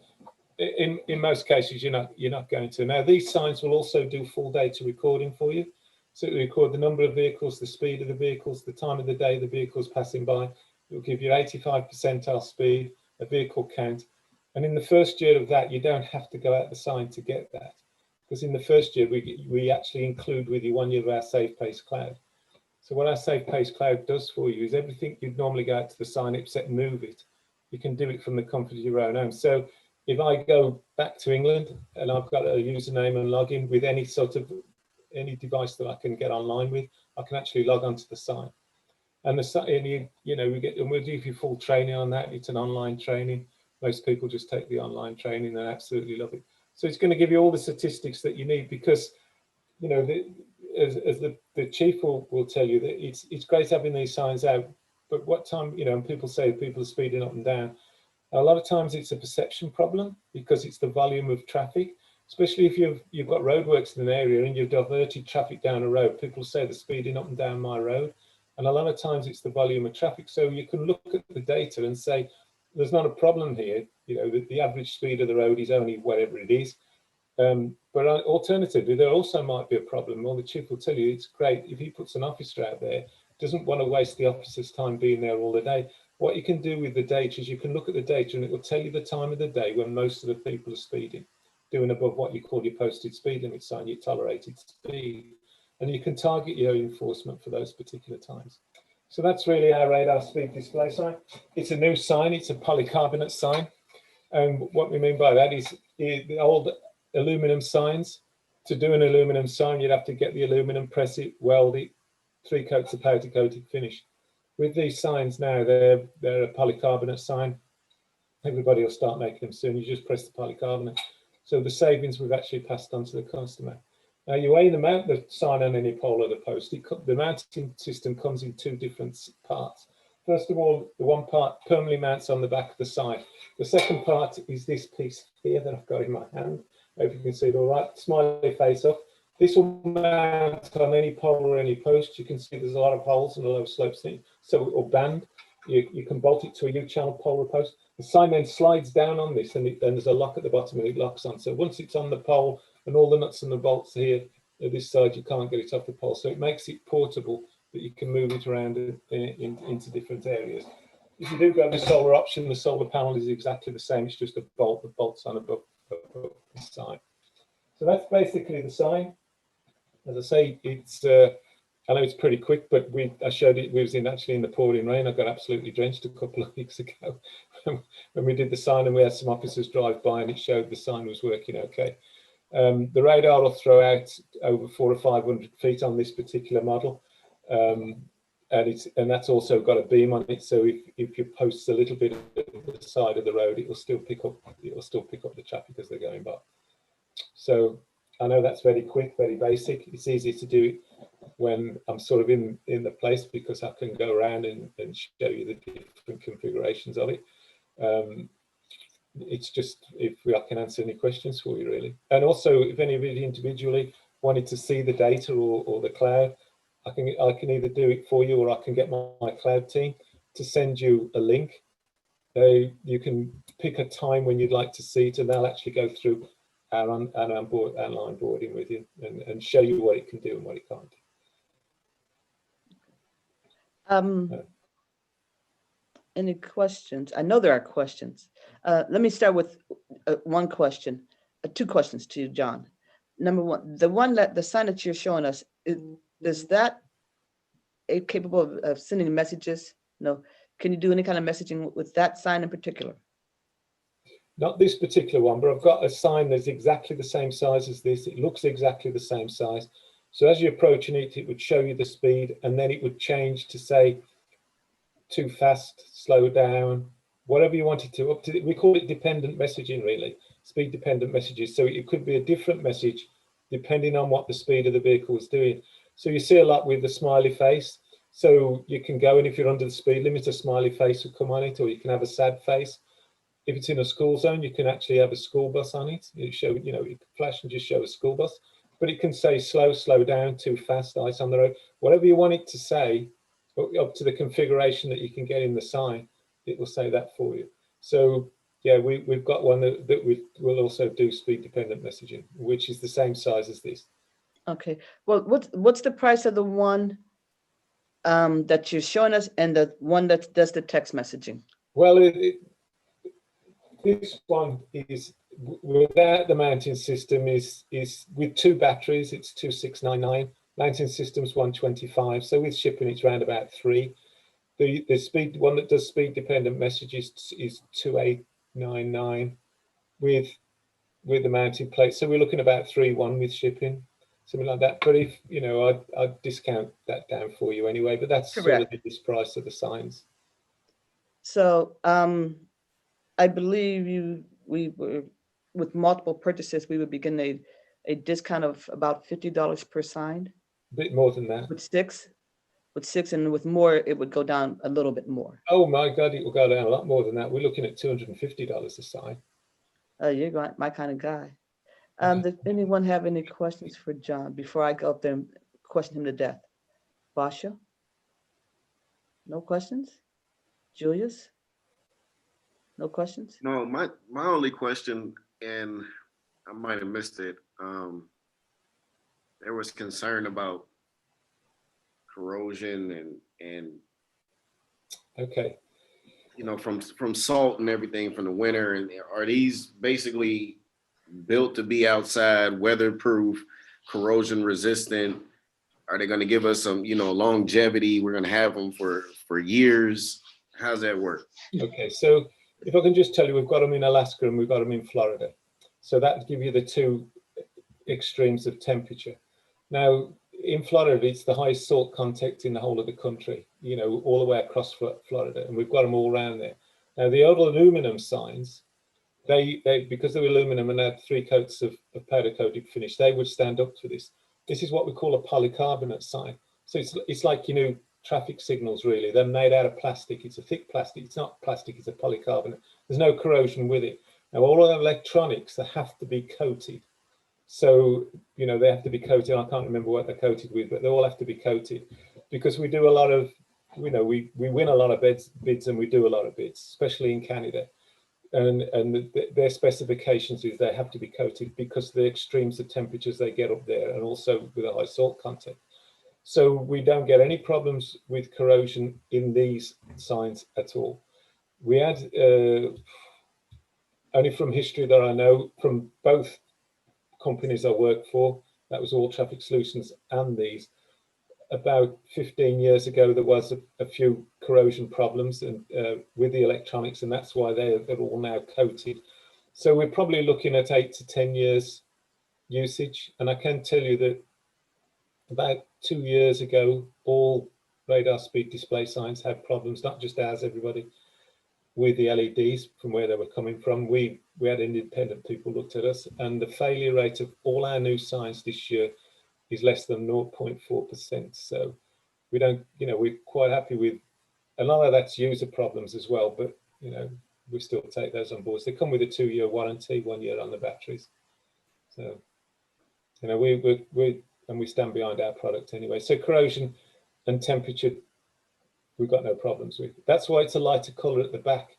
in most cases, you're not going to. Now, these signs will also do full data recording for you. So it will record the number of vehicles, the speed of the vehicles, the time of the day the vehicle's passing by. It will give you 85 percentile speed, a vehicle count. And in the first year of that, you don't have to go out the sign to get that. Because in the first year, we actually include with you 1 year of our Safe Pace Cloud. So what our Safe Pace Cloud does for you is everything you'd normally go out to the sign, except move it. You can do it from the comfort of your own home. So if I go back to England and I've got a username and login with any device that I can get online with, I can actually log onto the sign. And we'll give you full training on that. It's an online training. Most people just take the online training and absolutely love it. So it's going to give you all the statistics that you need because, you know, as the chief will tell you that it's great having these signs out, but what time, you know, and people say people are speeding up and down. A lot of times it's a perception problem because it's the volume of traffic, especially if you've got roadworks in an area and you've diverted traffic down a road. People say they're speeding up and down my road. And a lot of times it's the volume of traffic. So you can look at the data and say, there's not a problem here. You know, the average speed of the road is only whatever it is. But alternatively, there also might be a problem. Well, the chief will tell you it's great if he puts an officer out there, doesn't want to waste the officer's time being there all the day. What you can do with the data is you can look at the data and it will tell you the time of the day when most of the people are speeding, doing above what you call your posted speed limit sign, your tolerated speed. And you can target your enforcement for those particular times. So that's really our radar speed display sign. It's a new sign, it's a polycarbonate sign. And what we mean by that is the old aluminum signs. To do an aluminum sign, you'd have to get the aluminum, press it, weld it, 3 coats of powder coating, finish. With these signs now, they're a polycarbonate sign. Everybody will start making them soon. You just press the polycarbonate. So the savings we've actually passed on to the customer. Now you aim to mount the sign on any pole or the post. The mounting system comes in two different parts. First of all, the one part permanently mounts on the back of the sign. The second part is this piece here that I've got in my hand. Hope you can see it all right. Smiley face up. This will mount on any pole or any post. You can see there's a lot of holes and a lot of slopes in it. So, or band. You can bolt it to a U-channel pole or post. The sign then slides down on this, and there's a lock at the bottom and it locks on. So once it's on the pole and all the nuts and the bolts here at this side, you can't get it off the pole. So it makes it portable that you can move it around into different areas. If you do go the solar option, the solar panel is exactly the same. It's just a bolt that bolts on above the sign. So that's basically the sign. As I say, it's I know it's pretty quick, but I showed it. We was actually in the pouring rain. I got absolutely drenched a couple of weeks ago when we did the sign, and we had some officers drive by, and it showed the sign was working okay. The radar will throw out over 400 or 500 feet on this particular model, and that's also got a beam on it. So if you post a little bit at the side of the road, it will still pick up the traffic as they're going by. So I know that's very quick, very basic. It's easy to do when I'm sort of in the place, because I can go around and show you the different configurations of it. It's just if I can answer any questions for you, really. And also, if anybody individually wanted to see the data or the cloud, I can either do it for you, or I can get my cloud team to send you a link. You can pick a time when you'd like to see it, and they'll actually go through our online boarding with you and show you what it can do and what it can't do. Any questions? I know there are questions. Let me start with one question, two questions to you, John. Number one, the sign that you're showing us, is that capable of sending messages? No. Can you do any kind of messaging with that sign in particular? Not this particular one, but I've got a sign that's exactly the same size as this. It looks exactly the same size. So as you're approaching it, it would show you the speed, and then it would change to say too fast, slow down, whatever you wanted to. We call it dependent messaging, really, speed dependent messages. So it could be a different message depending on what the speed of the vehicle is doing. So you see a lot with the smiley face. So you can go, and if you're under the speed limit, a smiley face will come on it, or you can have a sad face. If it's in a school zone, you can actually have a school bus on it. You show, you can flash and just show a school bus, but it can say slow, slow down, too fast, ice on the road, whatever you want it to say, up to the configuration that you can get in the sign, it will say that for you. So yeah, we've got one that will also do speed dependent messaging, which is the same size as this. Okay. Well, what's the price of the one that you're showing us, and the one that does the text messaging? Well, this one is without the mounting system, is with two batteries. It's 2699. Mounting system's 125. So with shipping, it's around about 3. The speed one that does speed dependent messages is 2899 with the mounting plate. So we're looking about 3.1 with shipping, something like that. But if I'd discount that down for you anyway. But that's correct. Sort of this price of the signs. So I believe we were, with multiple purchases, we would be getting a discount of about $50 per sign. A bit more than that. With six, and with more, it would go down a little bit more. Oh my God, it will go down a lot more than that. We're looking at $250 a sign. You're my kind of guy. Does anyone have any questions for John before I go up there and question him to death? Basha? No questions? Julius? No questions? No, my only question, and I might have missed it. There was concern about corrosion and okay, from salt and everything from the winter. And are these basically built to be outside, weatherproof, corrosion resistant? Are they going to give us some longevity? We're going to have them for years. How's that work? Okay, so if I can just tell you, we've got them in Alaska and we've got them in Florida. So that give you the two extremes of temperature. Now, in Florida, it's the highest salt content in the whole of the country, all the way across Florida, and we've got them all around there. Now, the old aluminum signs, they because they were aluminum and had 3 coats of powder coated finish, they would stand up to this. This is what we call a polycarbonate sign. So it's like, you know, traffic signals really. They're made out of plastic. It's a thick plastic. It's not plastic, it's a polycarbonate. There's no corrosion with it. Now, all our electronics, they have to be coated. So, you know, they have to be coated. I can't remember what they're coated with, but they all have to be coated because we do a lot of, you know, we win a lot of bids and we do a lot of bids, especially in Canada. And their specifications is they have to be coated because of the extremes of temperatures they get up there and also with a high salt content. So we don't get any problems with corrosion in these signs at all. We had, only from history that I know, from both companies I work for, that was All Traffic Solutions and these, about 15 years ago, there was a few corrosion problems and with the electronics, and that's why they're all now coated. So we're probably looking at 8 to 10 years usage. And I can tell you that about 2 years ago, all radar speed display signs had problems, not just ours, everybody, with the LEDs from where they were coming from. We had independent people looked at us, and the failure rate of all our new signs this year is less than 0.4%. So we don't, you know, we're quite happy with, a lot of that's user problems as well, but, you know, we still take those on board. They come with a 2-year warranty, 1 year on the batteries. So, you know, we stand behind our product anyway. So corrosion and temperature, we've got no problems with. That's why it's a lighter color at the back.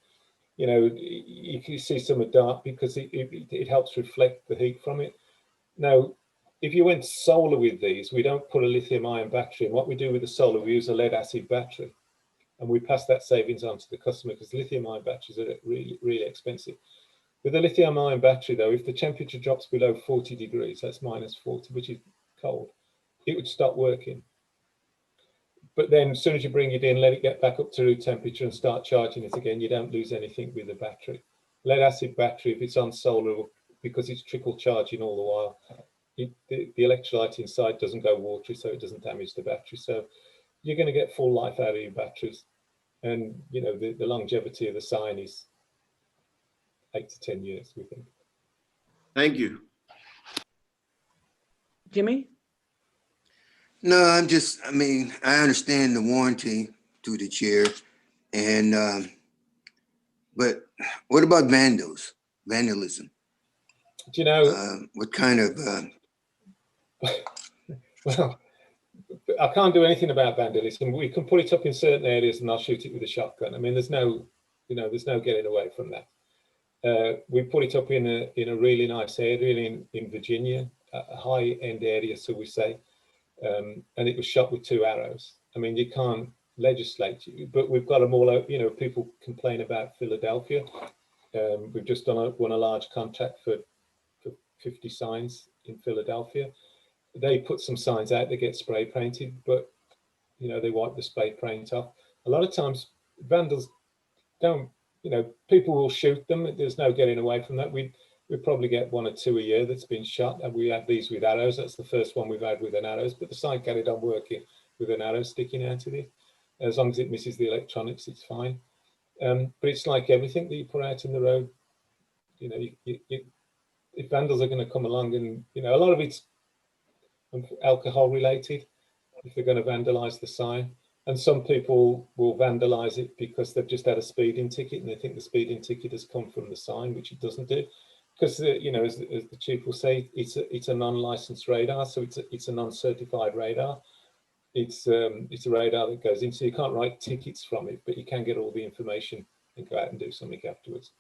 You know, you can see some are dark because it helps reflect the heat from it. Now, if you went solar with these, we don't put a lithium ion battery in. What we do with the solar, we use a lead acid battery, and we pass that savings on to the customer because lithium ion batteries are really, really expensive. With a lithium ion battery though, if the temperature drops below 40 degrees, that's -40, which is cold, it would stop working. But then as soon as you bring it in, let it get back up to room temperature and start charging it again, you don't lose anything with the battery. Lead acid battery, if it's on solar, because it's trickle charging all the while, the electrolyte inside doesn't go watery, so it doesn't damage the battery. So you're going to get full life out of your batteries. And, you know, the longevity of the sign is 8 to 10 years, we think. Thank you. Jimmy? No, I mean, I understand the warranty through the chair. And, but what about vandalism? Do you know? What kind of, Well, I can't do anything about vandalism. We can put it up in certain areas and I'll shoot it with a shotgun. I mean, there's no, you know, there's no getting away from that. We put it up in a really nice area in Virginia, a high-end area, so we say, and it was shot with 2 arrows. I mean, you can't legislate, but we've got them all out. You know, people complain about Philadelphia. We've just won a large contract for 50 signs in Philadelphia. They put some signs out, they get spray painted, but, you know, they wipe the spray paint off. A lot of times vandals don't, you know, people will shoot them. There's no getting away from that. We probably get 1 or 2 a year that's been shot, and we have these with arrows. That's the first one we've had with an arrows, but the sign carried on working with an arrow sticking out of it. As long as it misses the electronics, it's fine. But it's like everything that you put out in the road, you know, if vandals are going to come along, and, you know, a lot of it's alcohol related, if they're going to vandalize the sign. And some people will vandalize it because they've just had a speeding ticket and they think the speeding ticket has come from the sign, which it doesn't do. Because, you know, as the chief will say, it's a non-licensed radar, so it's a non-certified radar. It's a radar that goes in, so you can't write tickets from it, but you can get all the information and go out and do something afterwards.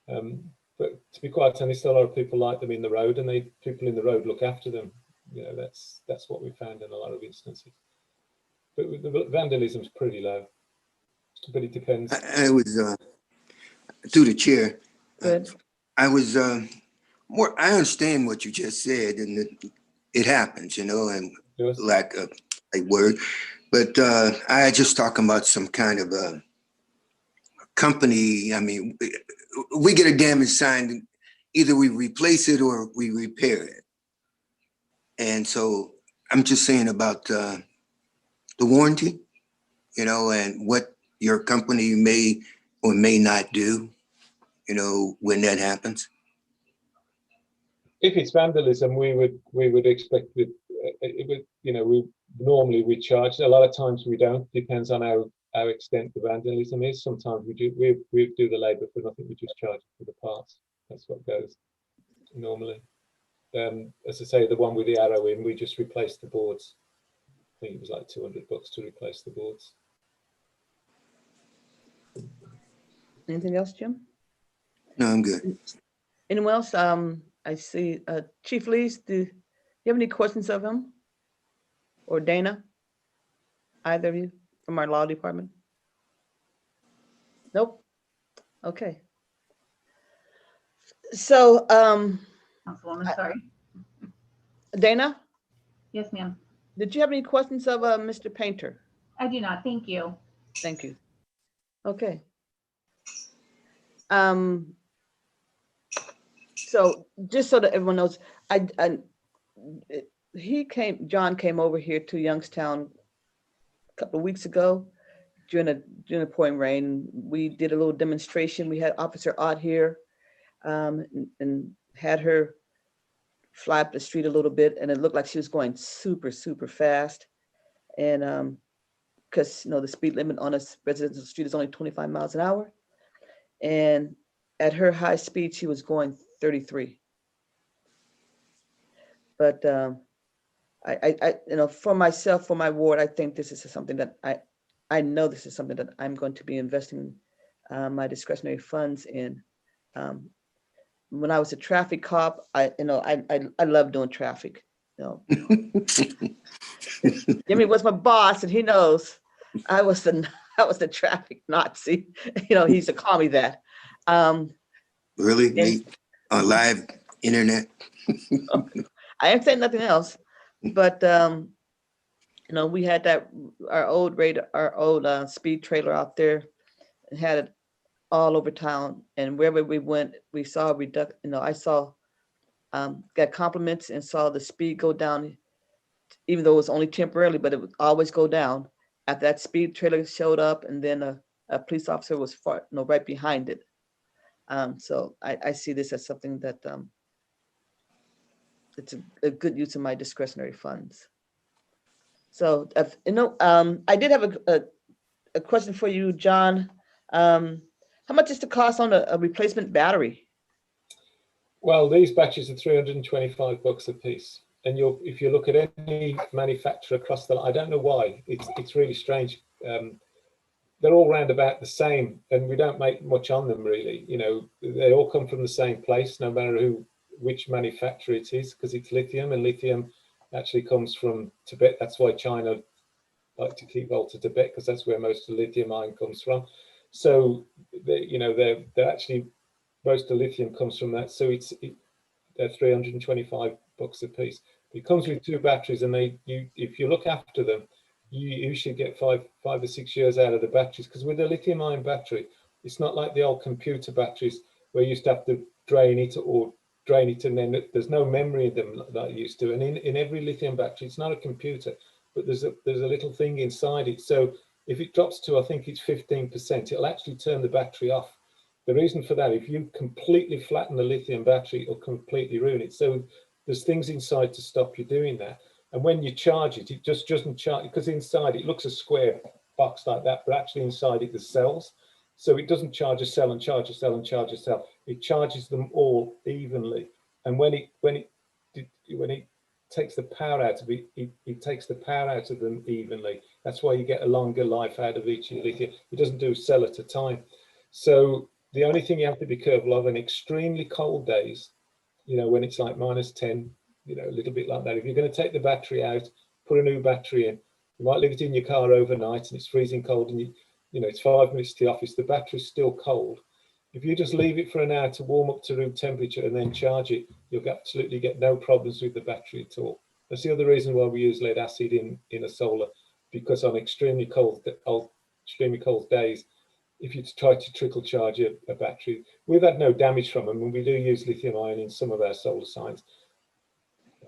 But to be quite honest, a lot of people like them in the road, and people in the road look after them. You know, that's what we found in a lot of instances. But the vandalism's pretty low, but it depends. I was, through the chair, Good. I was more, I understand what you just said, and it happens, you know, and Yes. lack of a word, but I just talking about some kind of a company. I mean, we get a damaged sign, either we replace it or we repair it. And so I'm just saying about the warranty, you know, and what your company may or may not do, you know, when that happens? If it's vandalism, we would expect that it would, you know, we normally charge. A lot of times we don't. Depends on how extent the vandalism is. Sometimes we do the labour for nothing. We just charge for the parts. That's what goes normally. As I say, the one with the arrow in, we just replaced the boards. I think it was like $200 to replace the boards. Anything else, Jim? No, I'm good. Anyone else? I see Chief Lees, do you have any questions of him? Or Dana? Either of you from our law department? Nope. Okay. So, Councilwoman, sorry. Dana, Yes, ma'am. did you have any questions of Mr. Painter? I do not. Thank you. Thank you. Okay. So just so that everyone knows, John came over here to Youngstown a couple of weeks ago during the pouring rain. We did a little demonstration. We had Officer Ott here and had her fly up the street a little bit, and it looked like she was going super, super fast. And because you know the speed limit on a residential street is only 25 miles an hour, and at her high speed she was going 33. But I you know, for myself, for my ward, I think this is something that I know this is something that I'm going to be investing my discretionary funds in. When I was a traffic cop, I love doing traffic. You know, Jimmy was my boss, and he knows I was the traffic Nazi. You know, he used to call me that. Really? And- Nate? On live internet? I ain't saying nothing else, but you know, we had our old speed trailer out there, and had it all over town, and wherever we went, we saw a reduction. You know, I saw got compliments and saw the speed go down, even though it was only temporarily, but it would always go down after that speed trailer showed up, and then a police officer was right behind it. So I see this as something that it's a good use of my discretionary funds. So, I did have a question for you, John. How much is the cost on a replacement battery? Well, these batteries are $325 a piece. And if you look at any manufacturer across the, I don't know why, it's really strange. They're all round about the same, and we don't make much on them really. You know, they all come from the same place, no matter which manufacturer it is, because it's lithium, and lithium actually comes from Tibet. That's why China like to keep hold to Tibet, because that's where most of the lithium ion comes from. So they're actually, most of the lithium comes from that. So they're $325 a piece. It comes with 2 batteries, and if you look after them, you should get five or 6 years out of the batteries, because with a lithium ion battery, it's not like the old computer batteries where you used to have to drain it, and then there's no memory in them like you used to. And in every lithium battery, it's not a computer, but there's a little thing inside it. So if it drops to, I think it's 15%, it'll actually turn the battery off. The reason for that, if you completely flatten the lithium battery, it'll completely ruin it. So there's things inside to stop you doing that. And when you charge it, it just doesn't charge, because inside it looks a square box like that, but actually inside it there's cells. So it doesn't charge a cell and charge a cell and charge a cell. It charges them all evenly. And when it takes the power out of it, it takes the power out of them evenly. That's why you get a longer life out of each lithium. It doesn't do a cell at a time. So the only thing you have to be careful of in extremely cold days, you know, when it's like -10, you know, a little bit like that. If you're going to take the battery out, put a new battery in, you might leave it in your car overnight and it's freezing cold, and you know, it's 5 minutes to the office, the battery's still cold. If you just leave it for an hour to warm up to room temperature and then charge it, you'll absolutely get no problems with the battery at all. That's the other reason why we use lead acid in a solar, because on extremely cold days, if you try to trickle charge a battery, we've had no damage from them, and we do use lithium ion in some of our solar signs.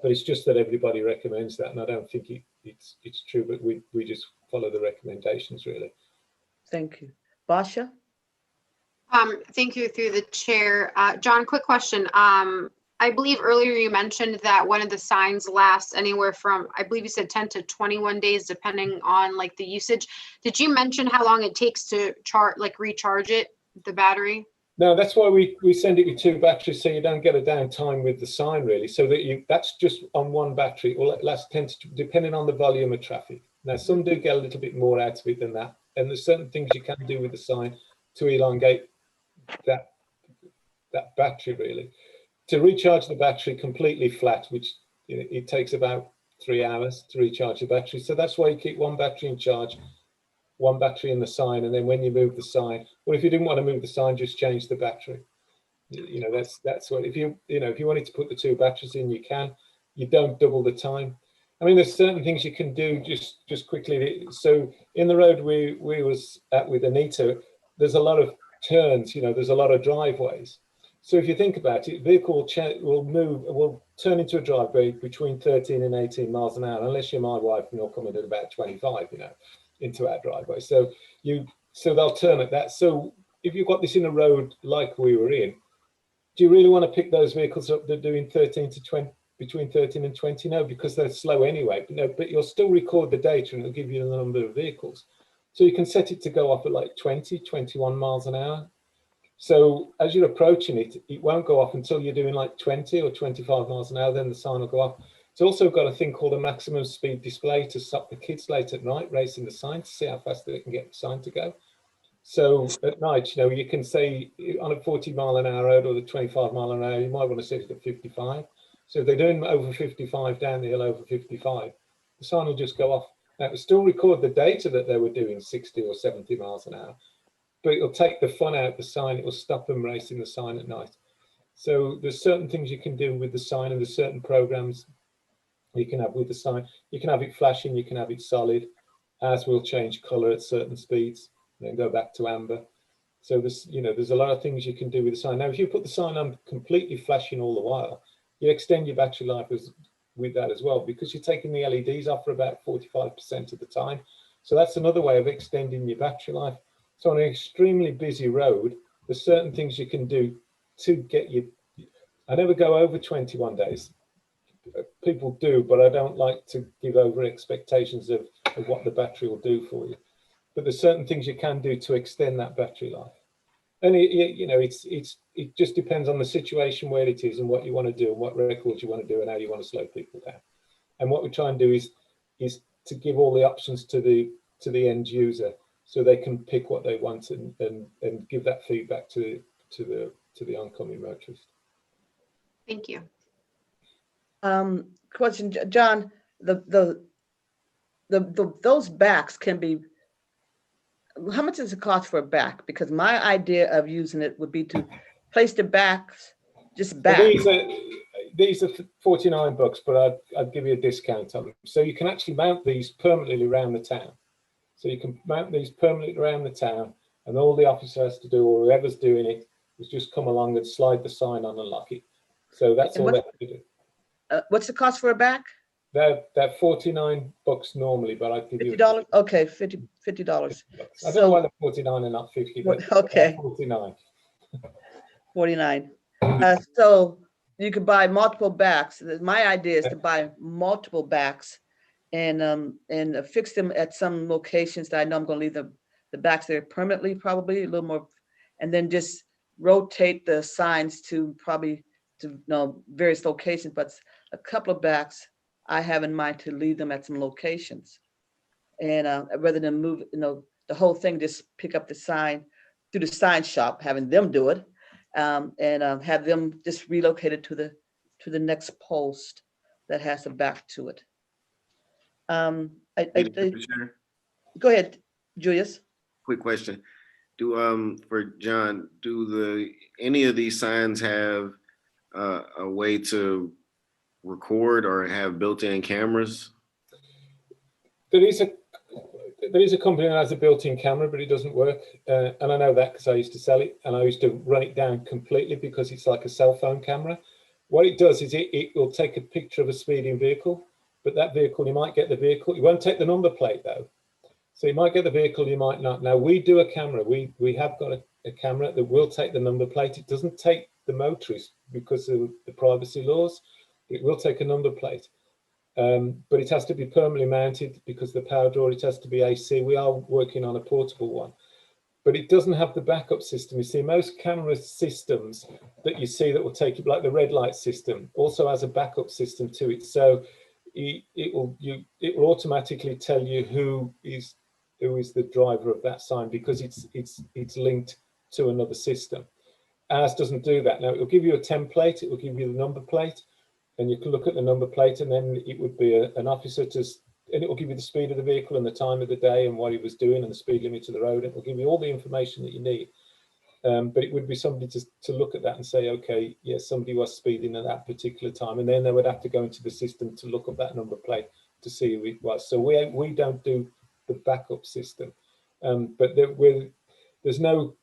But it's just that everybody recommends that, and I don't think it's true, but we just follow the recommendations really. Thank you. Basha? Thank you through the chair. John, quick question. I believe earlier you mentioned that one of the signs lasts anywhere from, I believe you said 10 to 21 days, depending on like the usage. Did you mention how long it takes to recharge it, the battery? No, that's why we send it with 2 batteries, so you don't get a downtime with the sign really. So that that's just on 1 battery. Well, it lasts 10 to, depending on the volume of traffic. Now, some do get a little bit more out of it than that, and there's certain things you can do with the sign to elongate that battery really. To recharge the battery completely flat, which it takes about 3 hours to recharge the battery. So that's why you keep 1 battery in charge, 1 battery in the sign, and then when you move the sign, or if you didn't want to move the sign, just change the battery. That's what, if you wanted to put the 2 batteries in, you can. You don't double the time. I mean, there's certain things you can do just quickly. So in the road we was at with Anita, there's a lot of turns, there's a lot of driveways. So if you think about it, vehicle will turn into a driveway between 13 and 18 miles an hour, unless you're my wife and you're coming at about 25, into our driveway. So they'll turn at that. So if you've got this in a road like we were in, do you really want to pick those vehicles up that are doing 13 to 20, between 13 and 20? No, because they're slow anyway. But you'll still record the data and it'll give you the number of vehicles. So you can set it to go off at like 20, 21 miles an hour. So as you're approaching it, it won't go off until you're doing like 20 or 25 miles an hour, then the sign will go off. It's also got a thing called a maximum speed display to stop the kids late at night racing the sign to see how fast they can get the sign to go. So at night, you can say on a 40-mile-an-hour road or the 25-mile-an-hour, you might want to set it at 55. So if they're doing over 55 down the hill over 55, the sign will just go off. Now, it will still record the data that they were doing 60 or 70 miles an hour, but it'll take the fun out of the sign. It will stop them racing the sign at night. So there's certain things you can do with the sign, and there's certain programs you can have with the sign. You can have it flashing, you can have it solid. Ours will change color at certain speeds, and then go back to amber. So there's a lot of things you can do with the sign. Now, if you put the sign on completely flashing all the while, you extend your battery life with that as well, because you're taking the LEDs off for about 45% of the time. So that's another way of extending your battery life. So on an extremely busy road, there's certain things you can do to get you. I never go over 21 days. People do, but I don't like to give over expectations of what the battery will do for you. But there's certain things you can do to extend that battery life. And it just depends on the situation where it is and what you want to do and what records you want to do and how you want to slow people down. And what we try and do is to give all the options to the end user, so they can pick what they want and give that feedback to the oncoming motorist. Thank you. Question, John, those backs can be, how much does it cost for a back? Because my idea of using it would be to place the backs, just back. These are $49, but I'd give you a discount on them. So you can actually mount these permanently around the town. So you can mount these permanently around the town, and all the officer has to do, or whoever's doing it, is just come along and slide the sign on and lock it. So that's all they have to do. What's the cost for a back? They're $49 normally, but I'd give you $50. Okay, $50. I don't know why they're 49 and not 50, but okay, 49. 49. So you could buy multiple backs. My idea is to buy multiple backs and fix them at some locations that I know I'm going to leave the backs there permanently, probably a little more, and then just rotate the signs to probably various locations, but a couple of backs I have in mind to leave them at some locations. And rather than move, the whole thing, just pick up the sign through the sign shop, having them do it, and have them just relocated to the next post that has a back to it. Go ahead, Julius. Quick question. For John, do any of these signs have a way to record or have built-in cameras? There is a company that has a built-in camera, but it doesn't work. And I know that because I used to sell it, and I used to run it down completely because it's like a cell phone camera. What it does is it will take a picture of a speeding vehicle, but that vehicle, you might get the vehicle. You won't take the number plate though. So you might get the vehicle, you might not. Now we do a camera. We have got a camera that will take the number plate. It doesn't take the motorist because of the privacy laws. It will take a number plate, but it has to be permanently mounted because the power drawer, it has to be AC. We are working on a portable one, but it doesn't have the backup system. You see, most camera systems that you see that will take you, like the red light system, also has a backup system to it. So it will automatically tell you who is the driver of that sign because it's linked to another system. Ours doesn't do that. Now it will give you a template. It will give you the number plate, and you can look at the number plate, and then it would be an officer and it will give you the speed of the vehicle and the time of the day and what he was doing and the speed limit to the road. It will give you all the information that you need. But it would be somebody to look at that and say, okay, yes, somebody was speeding at that particular time. And then they would have to go into the system to look up that number plate to see who it was. So we don't do the backup system. But there's no,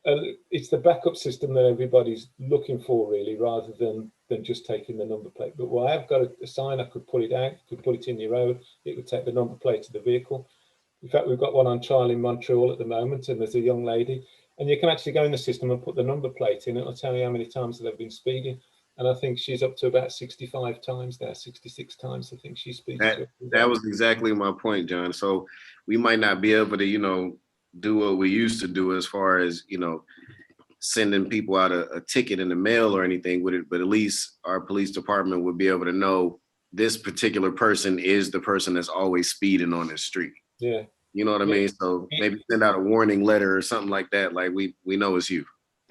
it's the backup system that everybody's looking for really, rather than just taking the number plate. But I have got a sign, I could pull it out, could put it in your road, it would take the number plate of the vehicle. In fact, we've got one on trial in Montreal at the moment, and there's a young lady, and you can actually go in the system and put the number plate in. It'll tell you how many times they've been speeding. And I think she's up to about 65 times now, 66 times I think she speeds. That was exactly my point, John. So we might not be able to, do what we used to do as far as, sending people out a ticket in the mail or anything with it, but at least our police department would be able to know this particular person is the person that's always speeding on this street. Yeah. You know what I mean? So maybe send out a warning letter or something like that. Like we know it's you.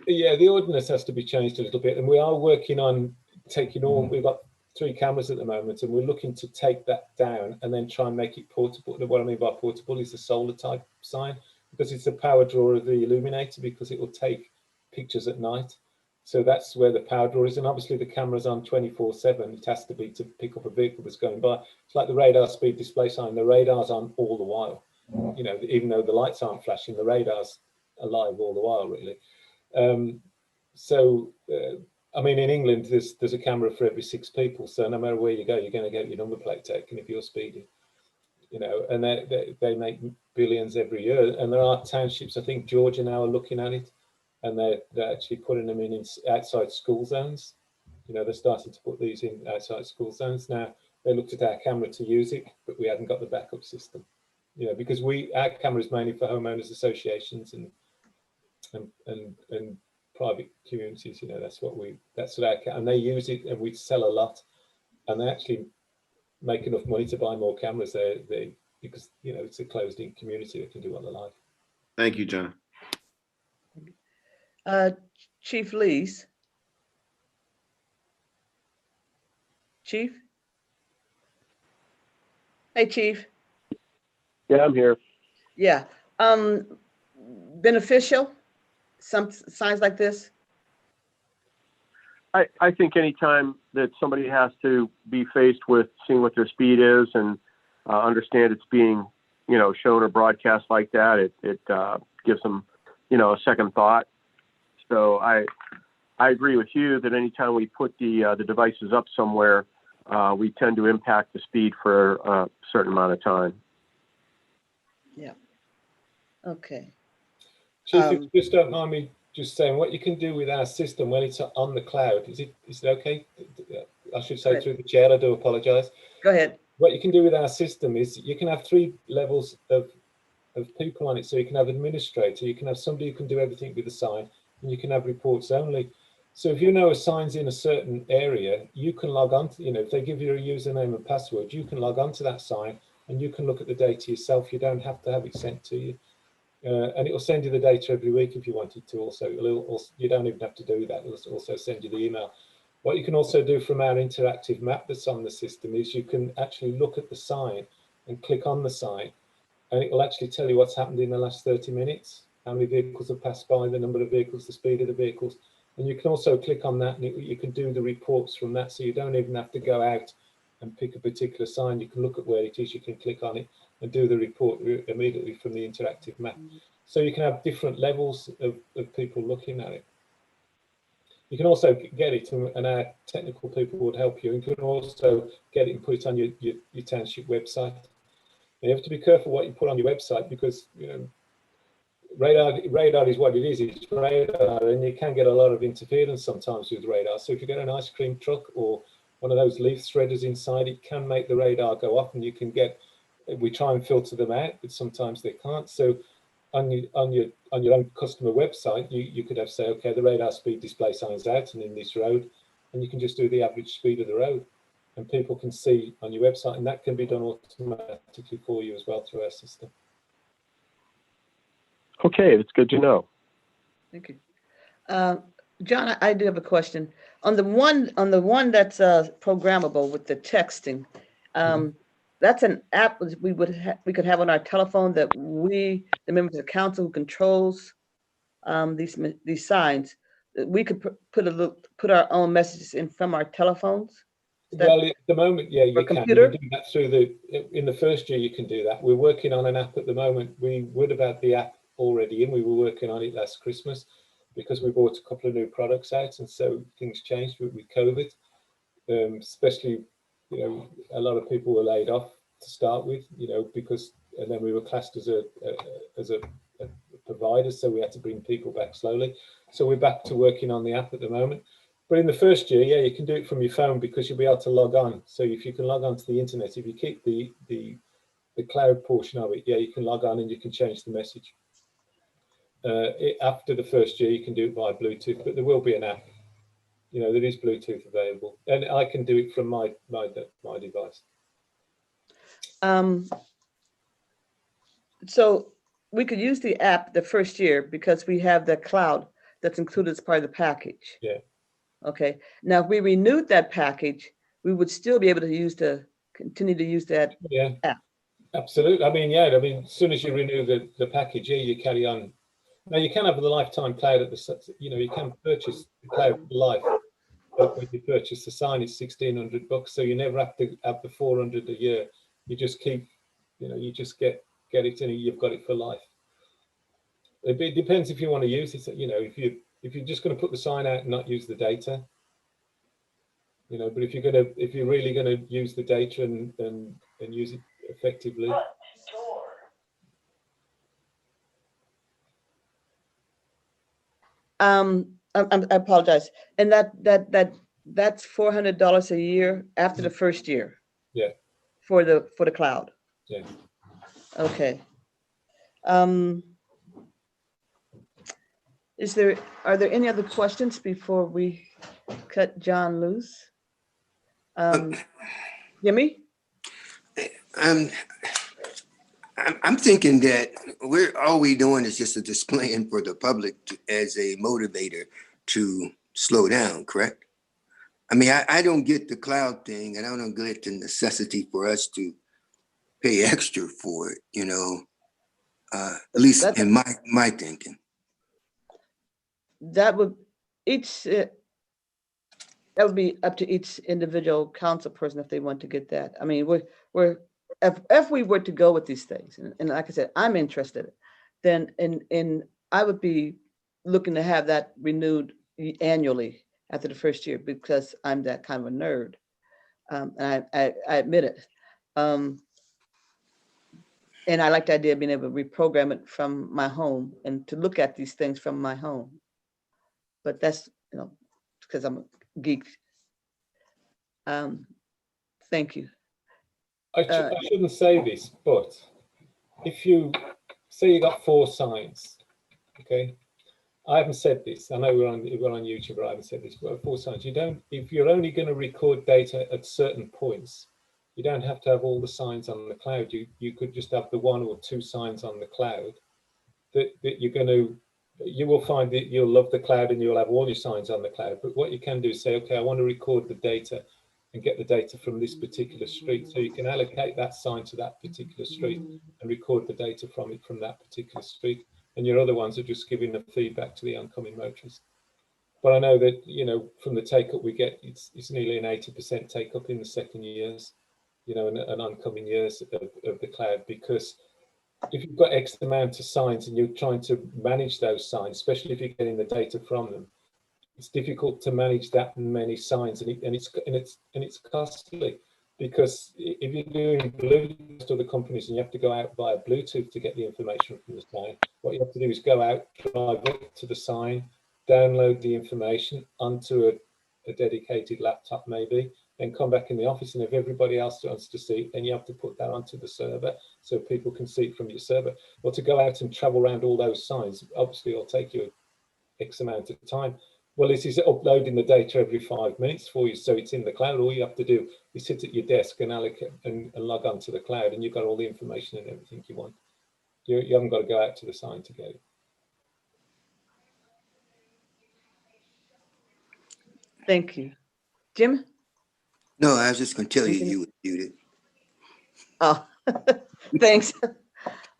Yeah, the ordinance has to be changed a little bit, and we are working on taking all. We've got 3 cameras at the moment, and we're looking to take that down and then try and make it portable. What I mean by portable is the solar type sign, because it's the power draw of the illuminator, because it will take pictures at night. So that's where the power draw is, and obviously the camera's on 24/7. It has to be to pick up a vehicle that's going by. It's like the radar speed display sign. The radar's on all the while. Even though the lights aren't flashing, the radar's alive all the while, really. I mean, in England, there's a camera for every 6 people. So no matter where you go, you're going to get your number plate taken if you're speeding. And they make billions every year. And there are townships, I think Georgia now are looking at it, and they're actually putting them in outside school zones. They're starting to put these in outside school zones. Now, they looked at our camera to use it, but we hadn't got the backup system. Because our camera is mainly for homeowners associations and private communities. That's what and they use it, and we sell a lot, and they actually make enough money to buy more cameras there because it's a closed-in community that can do what they like. Thank you, John. Chief Lees. Chief? Hey, Chief. Yeah, I'm here. Yeah. Beneficial, some signs like this? I think anytime that somebody has to be faced with seeing what their speed is and understand it's being, shown or broadcast like that, it gives them, a second thought. So I agree with you that anytime we put the devices up somewhere, we tend to impact the speed for a certain amount of time. Yeah. Okay. Chief, if you just don't mind me just saying what you can do with our system when it's on the cloud. Is it okay? I should say through the chair. I do apologize. Go ahead. What you can do with our system is you can have 3 levels of people on it. So you can have administrator, you can have somebody who can do everything with the sign, and you can have reports only. So if a sign's in a certain area, you can log on to, if they give you a username and password, you can log on to that sign and you can look at the data yourself. You don't have to have it sent to you. And it will send you the data every week if you wanted to. Also, you don't even have to do that. It'll also send you the email. What you can also do from our interactive map that's on the system is you can actually look at the sign and click on the sign, and it will actually tell you what's happened in the last 30 minutes, how many vehicles have passed by, the number of vehicles, the speed of the vehicles. And you can also click on that and you can do the reports from that. So you don't even have to go out and pick a particular sign. You can look at where it is, you can click on it and do the report immediately from the interactive map. So you can have different levels of people looking at it. You can also get it, and our technical people would help you. You can also get it and put it on your township website. You have to be careful what you put on your website because, you know, radar is what it is. It's radar, and you can get a lot of interference sometimes with radar. So if you get an ice cream truck or one of those leaf threaders inside, it can make the radar go off, and you can get. We try and filter them out, but sometimes they can't. So on your own customer website, you could have say, okay, the radar speed display sign's out and in this road, and you can just do the average speed of the road, and people can see on your website, and that can be done automatically for you as well through our system. Okay, that's good to know. Thank you. John, I do have a question. On the one that's programmable with the texting, that's an app we could have on our telephone that the members of the council who controls these signs, that we could put our own messages in from our telephones. Well, at the moment, yeah, you can. Computer? You do that through in the first year, you can do that. We're working on an app at the moment. We would have had the app already in. We were working on it last Christmas because we bought a couple of new products out, and so things changed with COVID. Especially, you know, a lot of people were laid off to start with, you know, because, and then we were classed as a provider, so we had to bring people back slowly. So we're back to working on the app at the moment. But in the first year, yeah, you can do it from your phone because you'll be able to log on. So if you can log on to the internet, if you keep the cloud portion of it, yeah, you can log on and you can change the message. After the first year, you can do it via Bluetooth, but there will be an app. You know, there is Bluetooth available, and I can do it from my device. So we could use the app the first year because we have the cloud that's included as part of the package. Yeah. Okay. Now, if we renewed that package, we would still be able to continue to use that app. Absolutely. I mean, yeah. I mean, as soon as you renew the package, yeah, you carry on. Now you can have the lifetime cloud at the. You know, you can purchase the cloud for life. But when you purchase the sign, it's $1,600, so you never have to have the $400 a year. You just keep, you know, you just get it and you've got it for life. It depends if you want to use it. You know, if you're just going to put the sign out and not use the data, you know. But if you're really going to use the data and use it effectively. I apologize. And that's $400 a year after the first year. Yeah. For the cloud. Yeah. Okay. Are there any other questions before we cut John loose? Jimmy? I'm thinking that all we're doing is just a displaying for the public as a motivator to slow down, correct? I mean, I don't get the cloud thing, and I don't get the necessity for us to pay extra for it, you know, at least in my thinking. That would be up to each individual council person if they want to get that. I mean, if we were to go with these things, and like I said, I'm interested, then and I would be looking to have that renewed annually after the first year because I'm that kind of a nerd, and I admit it. And I like the idea of being able to reprogram it from my home and to look at these things from my home. But that's, you know, because I'm a geek. Thank you. I shouldn't say this, but if you say you got 4 signs, okay, I haven't said this. I know we're on YouTube, but I haven't said this. But 4 signs. You don't. If you're only going to record data at certain points, you don't have to have all the signs on the cloud. You could just have the 1 or 2 signs on the cloud that you're going to. You will find that you'll love the cloud and you'll have all your signs on the cloud. But what you can do is say, okay, I want to record the data and get the data from this particular street. So you can allocate that sign to that particular street and record the data from it from that particular street. And your other ones are just giving the feedback to the oncoming motorists. But I know that, you know, from the take up we get, it's nearly an 80% take up in the second years, you know, and oncoming years of the cloud, because if you've got X amount of signs and you're trying to manage those signs, especially if you're getting the data from them, it's difficult to manage that many signs, and it's costly. because if you're doing Bluetooth to other companies and you have to go out via Bluetooth to get the information from the sign, what you have to do is go out, drive it to the sign, download the information onto a dedicated laptop maybe, then come back in the office, and if everybody else wants to see it, then you have to put that onto the server so people can see it from your server. Or to go out and travel around all those signs, obviously it'll take you X amount of time. Well, it is uploading the data every 5 minutes for you, so it's in the cloud. All you have to do is sit at your desk and allocate and log on to the cloud, and you've got all the information and everything you want. You haven't got to go out to the sign to get it. Thank you. Jim? No, I was just gonna tell you you were muted. Oh, thanks.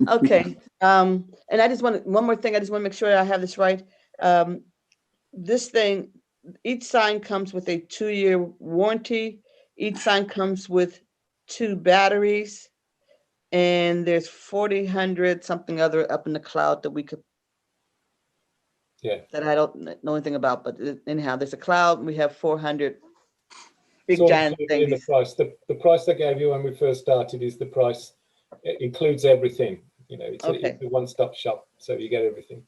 Okay. And I just want one more thing. I just want to make sure I have this right. This thing, each sign comes with a 2-year warranty. Each sign comes with 2 batteries, and there's 4,000 something other up in the cloud that we could. Yeah. That I don't know anything about, but anyhow, there's a cloud. And we have 400 big It's all giant included in the things. price. The price I gave you when we first started is the price. It includes everything. You know, it's Okay. a one-stop shop, so you get everything.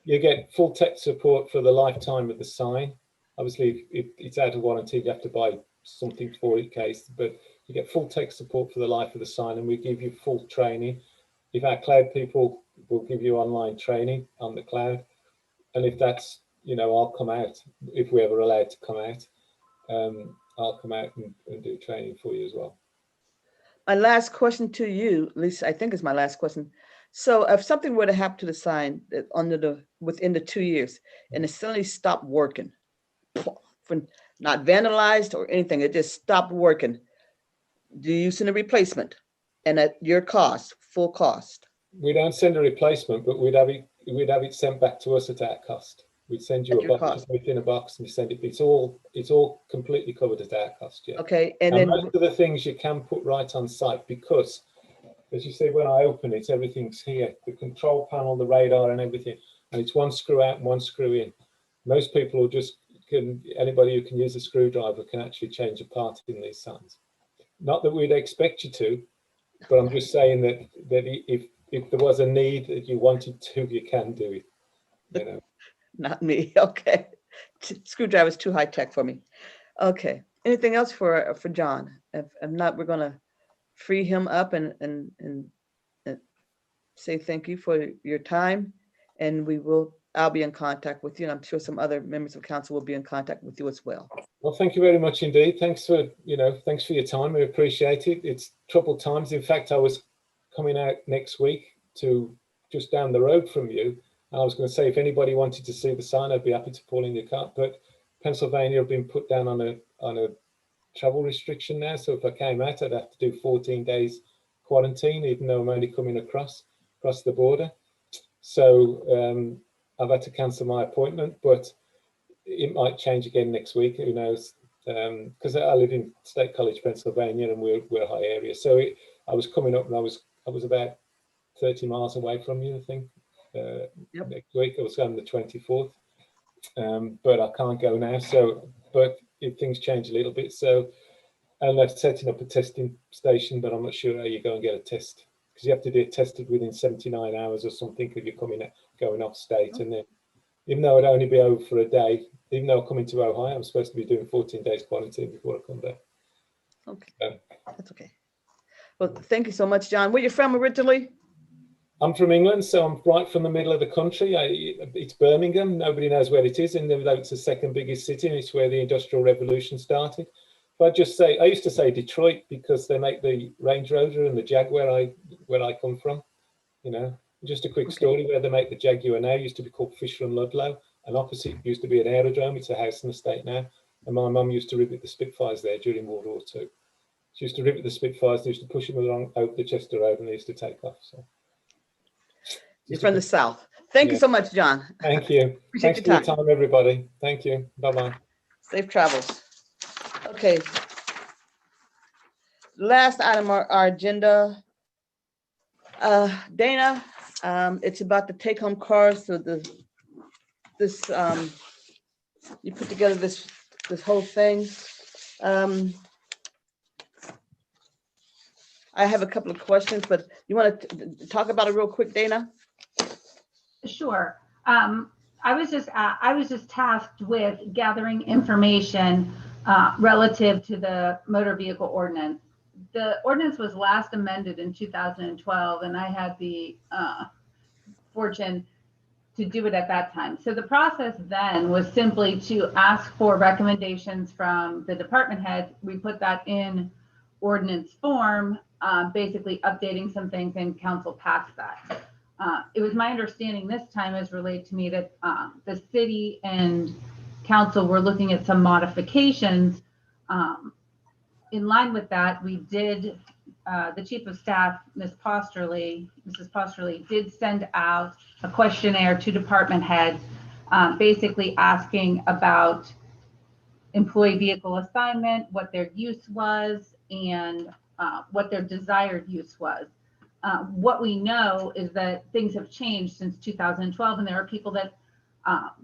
You get full tech support for the lifetime of the sign. Obviously, if it's out of warranty, you have to buy something for it in case, but you get full tech support for the life of the sign, and we give you full training. If our cloud people will give you online training on the cloud, and if that's, you know, I'll come out, if we're ever allowed to come out, I'll come out and do training for you as well. My last question to you, at least I think is my last question. So if something were to happen to the sign within the 2 years and it suddenly stopped working, from not vandalized or anything, it just stopped working, do you send a replacement? And at your cost, full cost? We don't send a replacement, but we'd have it sent back to us at our cost. We'd send you At a your box, cost. within a box, and you send it. It's all completely covered at our cost. Yeah. Okay, and And then most of the things you can put right on site because, as you say, when I open it, everything's here. The control panel, the radar, and everything, and it's one screw out and one screw in. Most people anybody who can use a screwdriver can actually change a part in these signs. Not that we'd expect you to, but I'm just saying that if there was a need that you wanted to, you can do it. You know. not me. Okay, screwdriver's too high tech for me. Okay, anything else for John? If not, we're gonna free him up and say thank you for your time, and I'll be in contact with you, and I'm sure some other members of council will be in contact with you as well. Well, thank you very much indeed. Thanks for your time. We appreciate it. It's troubled times. In fact, I was coming out next week to just down the road from you, and I was going to say if anybody wanted to see the sign, I'd be happy to pull in your car. But Pennsylvania have been put down on a travel restriction now, so if I came out, I'd have to do 14 days quarantine, even though I'm only coming across the border. So I've had to cancel my appointment, but it might change again next week. Who knows? Because I live in State College, Pennsylvania, and we're a high area. So I was coming up, and I was about 30 miles away from you, I think. Yep. Next week I was on the 24th, but I can't go now. So, but if things change a little bit, so and they're setting up a testing station, but I'm not sure how you go and get a test because you have to get tested within 79 hours or something if you're going off state. And then, even though it'd only be over for a day, even though I'm coming to Ohio, I'm supposed to be doing 14 days quarantine before I come back. Okay, that's okay. Well, thank you so much, John. Where you from originally? I'm from England, so I'm right from the middle of the country. It's Birmingham. Nobody knows where it is, and it's the second biggest city, and it's where the Industrial Revolution started. But I used to say Detroit because they make the Range Rover and the Jaguar where I come from. You know, just a quick story where they make the Jaguar now used to be called Fisher and Ludlow, and opposite used to be an aerodrome. It's a house and estate now, and my mum used to rivet the Spitfires there during World War II. She used to rivet the Spitfires. They used to push them along over the Chester Road, and they used to take off. So. You're from the South. Thank you so much, John. Thank you. Thanks for your time, everybody. Thank you. Bye-bye. Safe travels. Okay. Last item on our agenda. Dana, it's about the take-home cars. So you put together this whole thing. I have a couple of questions, but you want to talk about it real quick, Dana? Sure. I was just tasked with gathering information relative to the motor vehicle ordinance. The ordinance was last amended in 2012, and I had the fortune to do it at that time. So the process then was simply to ask for recommendations from the department heads. We put that in ordinance form, basically updating some things, and council passed that. It was my understanding this time, as relayed to me, that the city and council were looking at some modifications. In line with that, we did, the chief of staff, Mrs. Posterly, did send out a questionnaire to department heads, basically asking about employee vehicle assignment, what their use was, and what their desired use was. What we know is that things have changed since 2012, and there are people that,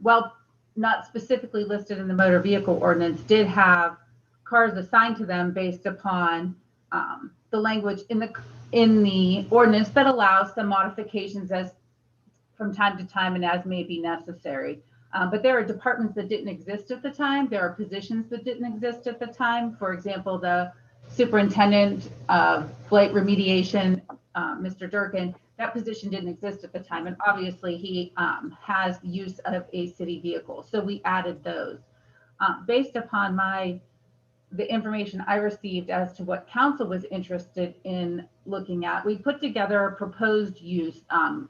well, not specifically listed in the motor vehicle ordinance, did have cars assigned to them based upon the language in the ordinance that allows some modifications as from time to time and as may be necessary. But there are departments that didn't exist at the time. There are positions that didn't exist at the time. For example, the superintendent of flight remediation, Mr. Durkin, that position didn't exist at the time. And obviously he has use of a city vehicle. So we added those. Based upon the information I received as to what council was interested in looking at, we put together a proposed use.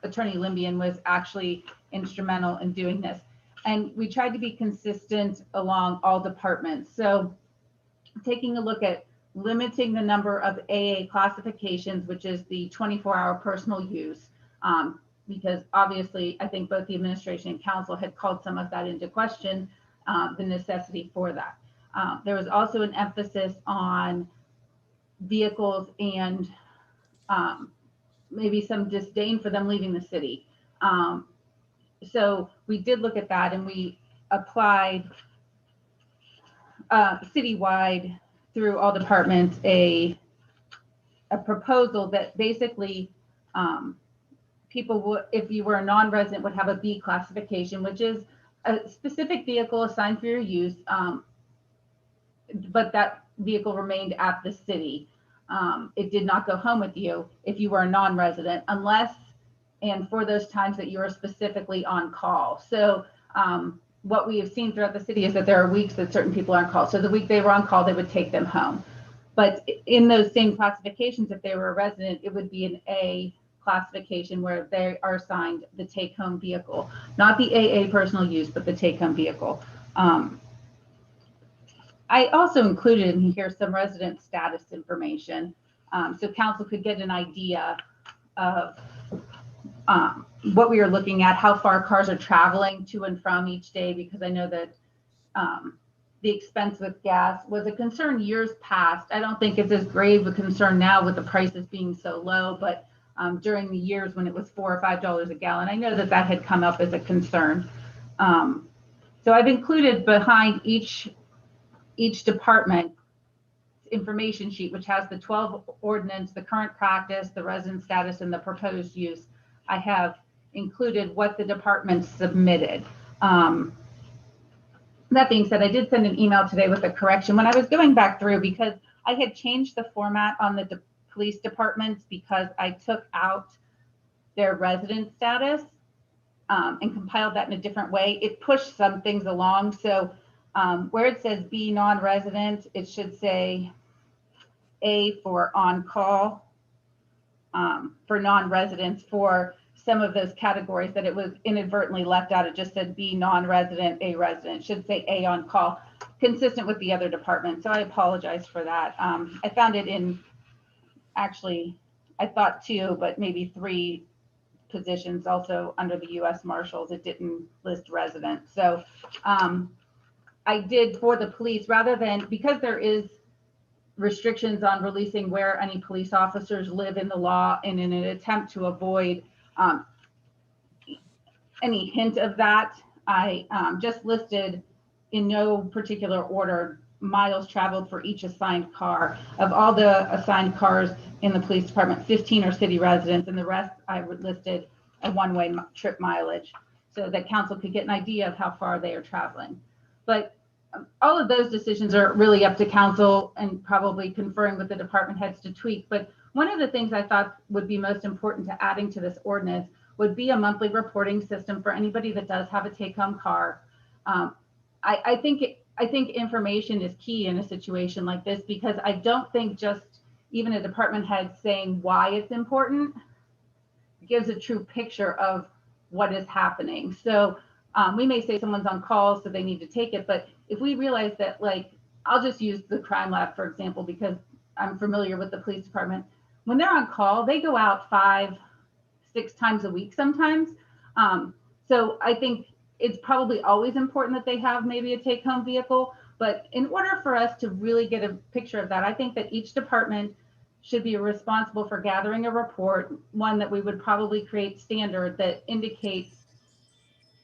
Attorney Limbian was actually instrumental in doing this. And we tried to be consistent along all departments. So taking a look at limiting the number of AA classifications, which is the 24-hour personal use, because obviously I think both the administration and council had called some of that into question, the necessity for that. There was also an emphasis on vehicles and maybe some disdain for them leaving the city. So we did look at that, and we applied citywide through all departments a proposal that basically people would, if you were a non-resident, would have a B classification, which is a specific vehicle assigned for your use, but that vehicle remained at the city. It did not go home with you if you were a non-resident, unless and for those times that you are specifically on call. So what we have seen throughout the city is that there are weeks that certain people aren't called. So the week they were on call, they would take them home. But in those same classifications, if they were a resident, it would be an A classification where they are assigned the take-home vehicle, not the AA personal use, but the take-home vehicle. I also included in here some resident status information, so council could get an idea of what we are looking at, how far cars are traveling to and from each day, because I know that the expense with gas was a concern years past. I don't think it's as grave a concern now with the prices being so low, but during the years when it was $4 or $5 a gallon, I know that that had come up as a concern. So I've included behind each department information sheet, which has the 12 ordinance, the current practice, the resident status, and the proposed use. I have included what the department submitted. That being said, I did send an email today with a correction. When I was going back through, because I had changed the format on the police departments because I took out their resident status and compiled that in a different way, it pushed some things along. So where it says B non-resident, it should say A for on-call for non-residents for some of those categories that it was inadvertently left out. It just said B non-resident, A resident. It should say A on-call, consistent with the other departments. So I apologize for that. I found it in, actually, I thought 2, but maybe 3 positions also under the U.S. Marshals. It didn't list resident. So I did for the police, rather than, because there is restrictions on releasing where any police officers live in the law, and in an attempt to avoid any hint of that, I just listed in no particular order miles traveled for each assigned car. Of all the assigned cars in the police department, 15 are city residents, and the rest I listed a one-way trip mileage, so that council could get an idea of how far they are traveling. But all of those decisions are really up to council and probably conferring with the department heads to tweak. But one of the things I thought would be most important to adding to this ordinance would be a monthly reporting system for anybody that does have a take-home car. I think information is key in a situation like this, because I don't think just even a department head saying why it's important gives a true picture of what is happening. So we may say someone's on call, so they need to take it. But if we realize that, like, I'll just use the crime lab, for example, because I'm familiar with the police department. When they're on call, they go out 5-6 times a week sometimes. So I think it's probably always important that they have maybe a take-home vehicle. But in order for us to really get a picture of that, I think that each department should be responsible for gathering a report, one that we would probably create standard that indicates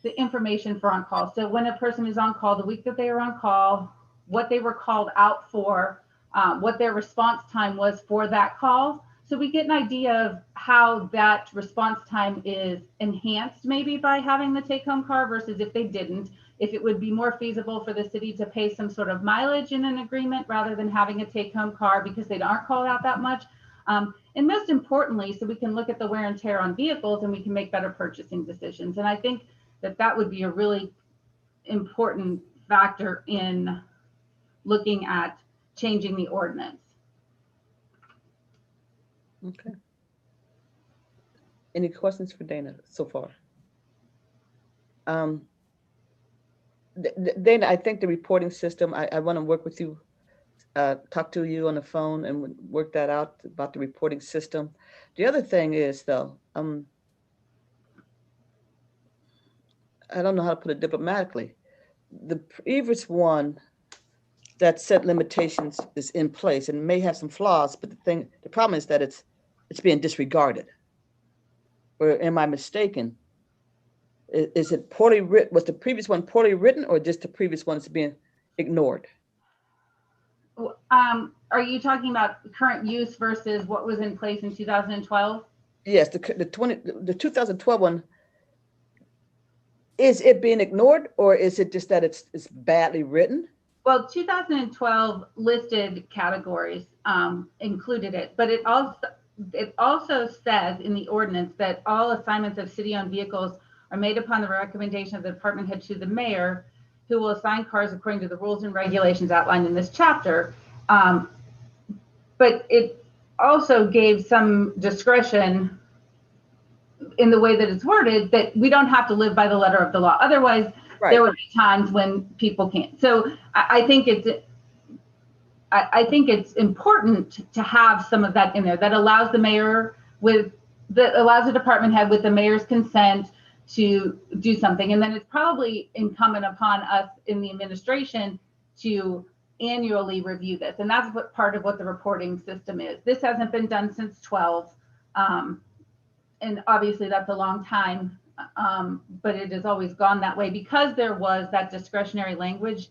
the information for on call. So when a person is on call, the week that they are on call, what they were called out for, what their response time was for that call. So we get an idea of how that response time is enhanced maybe by having the take-home car versus if they didn't, if it would be more feasible for the city to pay some sort of mileage in an agreement rather than having a take-home car because they aren't called out that much. And most importantly, so we can look at the wear and tear on vehicles and we can make better purchasing decisions. And I think that that would be a really important factor in looking at changing the ordinance. Okay. Any questions for Dana so far? Dana, I think the reporting system, I want to work with you, talk to you on the phone and work that out about the reporting system. The other thing is, though, I don't know how to put it diplomatically. The previous one that set limitations is in place and may have some flaws, but the problem is that it's being disregarded. Or am I mistaken? Is it poorly written? Was the previous one poorly written, or just the previous one is being ignored? Are you talking about current use versus what was in place in 2012? Yes, the 2012 one. Is it being ignored, or is it just that it's badly written? Well, 2012 listed categories, included it, but it also says in the ordinance that all assignments of city-owned vehicles are made upon the recommendation of the department head to the mayor, who will assign cars according to the rules and regulations outlined in this chapter. But it also gave some discretion in the way that it's worded, that we don't have to live by the letter of the law. Otherwise, right, there would be times when people can't. So I think it's important to have some of that in there that allows the mayor allows the department head with the mayor's consent to do something. And then it's probably incumbent upon us in the administration to annually review this. And that's what part of what the reporting system is. This hasn't been done since 12. And obviously that's a long time, but it has always gone that way because there was that discretionary language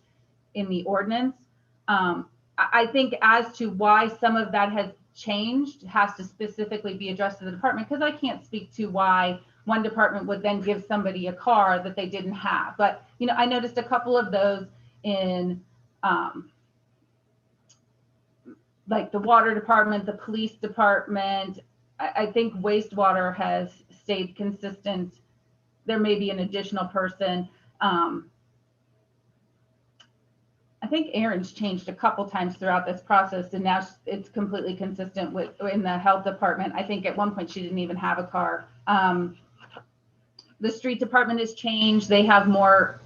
in the ordinance. I think as to why some of that has changed has to specifically be addressed to the department, because I can't speak to why one department would then give somebody a car that they didn't have. But, you know, I noticed a couple of those in like the water department, the police department. I think wastewater has stayed consistent. There may be an additional person. I think Aaron's changed a couple times throughout this process, and now it's completely consistent with in the health department. I think at one point she didn't even have a car. The street department has changed. They have more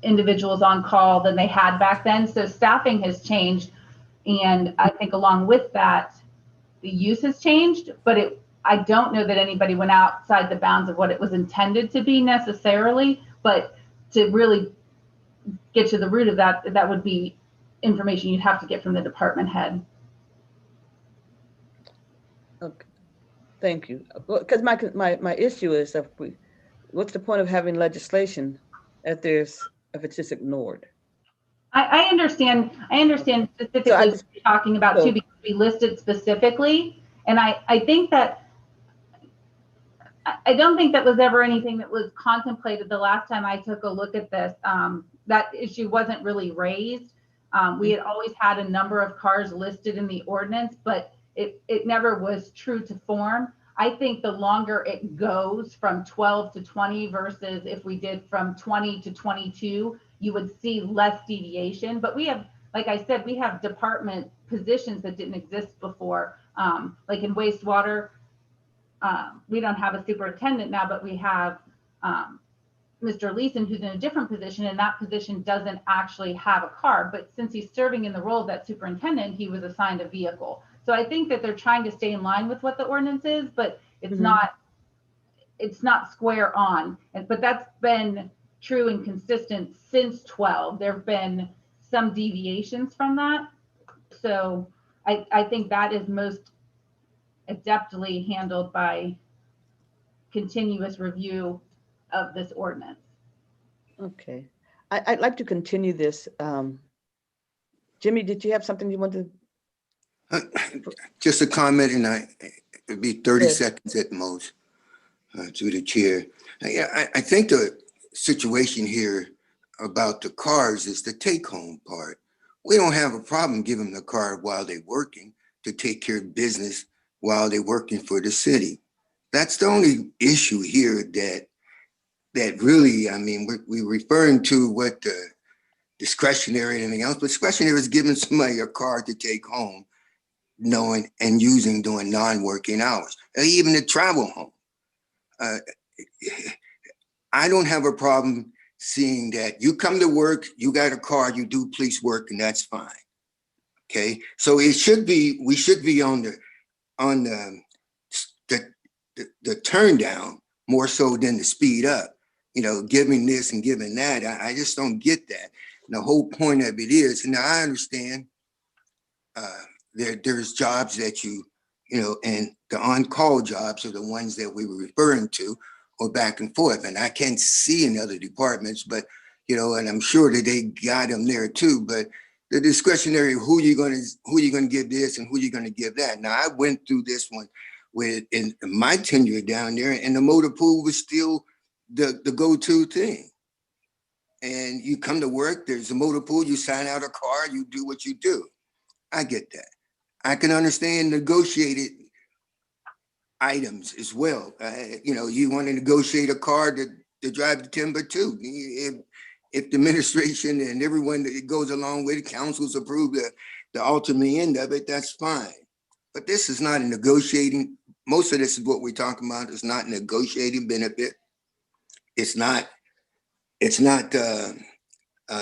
individuals on call than they had back then. So staffing has changed. And I think along with that, the use has changed, but I don't know that anybody went outside the bounds of what it was intended to be necessarily, but to really get to the root of that, that would be information you'd have to get from the department head. Okay, thank you. Because my issue is that what's the point of having legislation if it's just ignored? I understand specifically So I what just, you're talking about too, because we listed specifically. And I think that, I don't think that was ever anything that was contemplated the last time I took a look at this. That issue wasn't really raised. We had always had a number of cars listed in the ordinance, but it never was true to form. I think the longer it goes from 12 to 20 versus if we did from 20 to 22, you would see less deviation. But we have, like I said, we have department positions that didn't exist before. Like in wastewater, we don't have a superintendent now, but we have Mr. Leeson, who's in a different position, and that position doesn't actually have a car. But since he's serving in the role of that superintendent, he was assigned a vehicle. So I think that they're trying to stay in line with what the ordinance is, but it's not square on. But that's been true and consistent since 12. There have been some deviations from that. So I think that is most adeptly handled by continuous review of this ordinance. okay. I'd like to continue this. Jimmy, did you have something you wanted? Just a comment, and it'd be 30 Yes. seconds at most, to the chair. I think the situation here about the cars is the take-home part. We don't have a problem giving them the car while they're working to take care of business while they're working for the city. That's the only issue here that really, I mean, we're referring to what the discretionary and everything else, but discretionary is giving somebody a car to take home, knowing and using during non-working hours, or even to travel home. I don't have a problem seeing that you come to work, you got a car, you do police work, and that's fine. Okay, so we should be on the turn down more so than the speed up. You know, giving this and giving that. I just don't get that. And the whole point of it is, and I understand there's jobs that you know, and the on-call jobs are the ones that we were referring to, or back and forth. And I can't see in other departments, but you know, and I'm sure that they got them there too. But the discretionary, who you gonna give this and who you gonna give that. Now I went through this one with in my tenure down there, and the motor pool was still the go-to thing. And you come to work, there's a motor pool, you sign out a car, you do what you do. I get that. I can understand negotiated items as well. You know, you want to negotiate a car to drive the timber too. If the administration and everyone that it goes along with, councils approve the ultimate end of it, that's fine. But this is not a negotiating. Most of this is what we're talking about. It's not negotiating benefit. It's not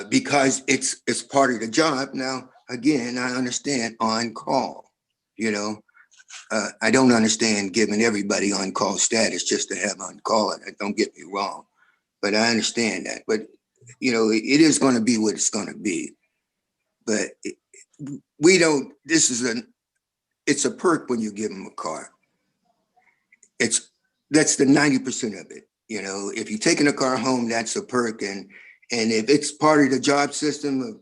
because it's part of the job. Now, again, I understand on call, you know, I don't understand giving everybody on call status just to have on call. Don't get me wrong, but I understand that. But you know, it is going to be what it's going to be. But we don't. It's a perk when you give them a car. That's the 90% of it. You know, if you're taking a car home, that's a perk, and if it's part of the job system of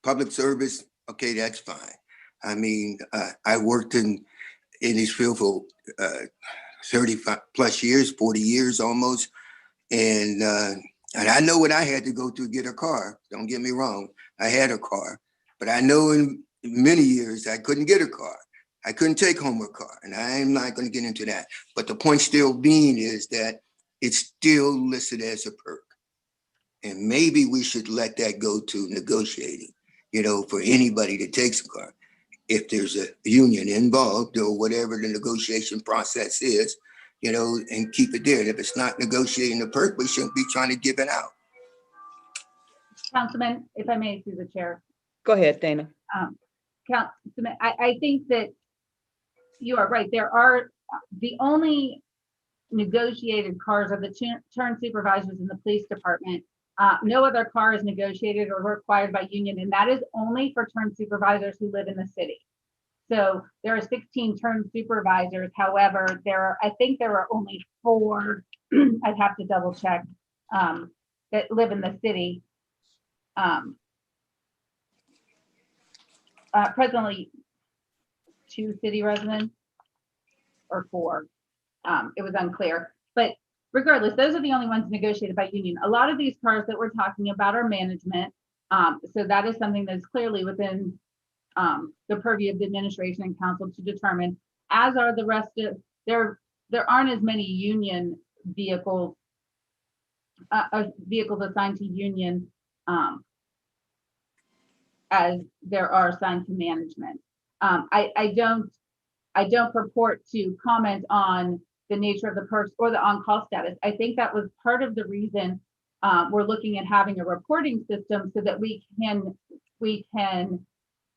public service, okay, that's fine. I mean, I worked in this field for 35 plus years, 40 years almost. And I know what I had to go through to get a car. Don't get me wrong. I had a car, but I know in many years I couldn't get a car. I couldn't take home a car, and I'm not going to get into that. But the point still being is that it's still listed as a perk. And maybe we should let that go to negotiating, you know, for anybody that takes a car. If there's a union involved or whatever the negotiation process is, you know, and keep it there. And if it's not negotiating the perk, we shouldn't be trying to give it out. Councilman, if I may, through the chair. Go ahead, Dana. Councilman, I think that you are right. There are the only negotiated cars are the turn supervisors in the police department. No other car is negotiated or required by union, and that is only for turn supervisors who live in the city. So there are 16 turn supervisors. However, I think there are only 4, I'd have to double check, that live in the city. presently 2 city residents or 4. It was unclear, but regardless, those are the only ones negotiated by union. A lot of these cars that we're talking about are management. So that is something that's clearly within the purview of the administration and council to determine, as are the rest of, there aren't as many union vehicles, vehicles assigned to union as there are assigned to management. I don't purport to comment on the nature of the perks or the on-call status. I think that was part of the reason we're looking at having a reporting system so that we can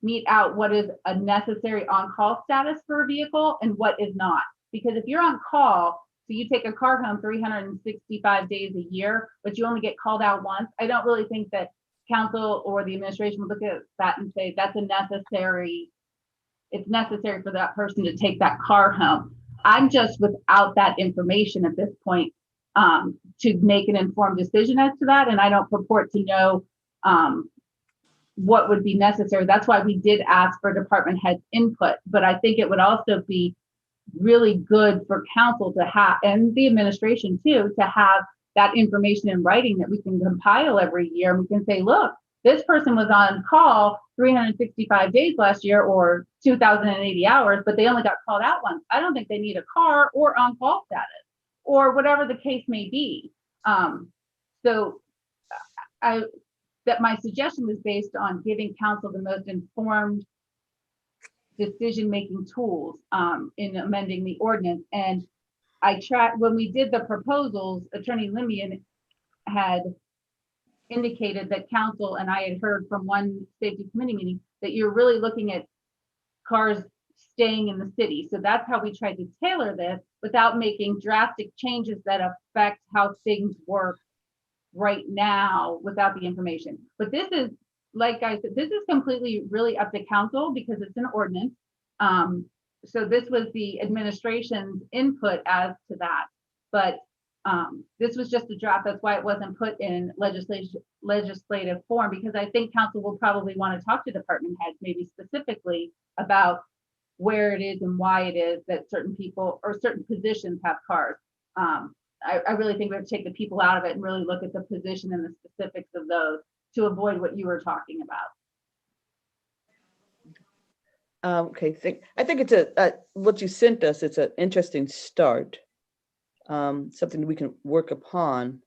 mete out what is a necessary on-call status for a vehicle and what is not. Because if you're on call, so you take a car home 365 days a year, but you only get called out once, I don't really think that council or the administration would look at that and say that's it's necessary for that person to take that car home. I'm just without that information at this point to make an informed decision as to that. And I don't purport to know what would be necessary. That's why we did ask for department head input, but I think it would also be really good for council to have, and the administration too, to have that information in writing that we can compile every year. And we can say, look, this person was on call 365 days last year or 2,080 hours, but they only got called out once. I don't think they need a car or on-call status or whatever the case may be. That my suggestion was based on giving council the most informed decision-making tools in amending the ordinance. And when we did the proposals, Attorney Limian had indicated that council, and I had heard from one safety committee meeting, that you're really looking at cars staying in the city. So that's how we tried to tailor this without making drastic changes that affect how things work right now without the information. But this is, like I said, this is completely really up to council because it's an ordinance. So this was the administration's input as to that. But this was just a draft. That's why it wasn't put in legislative form, because I think council will probably want to talk to department heads, maybe specifically about where it is and why it is that certain people or certain positions have cars. I really think we have to take the people out of it and really look at the position and the specifics of those to avoid what you were talking about. Okay, I think it's what you sent us. It's an interesting start, something we can work upon.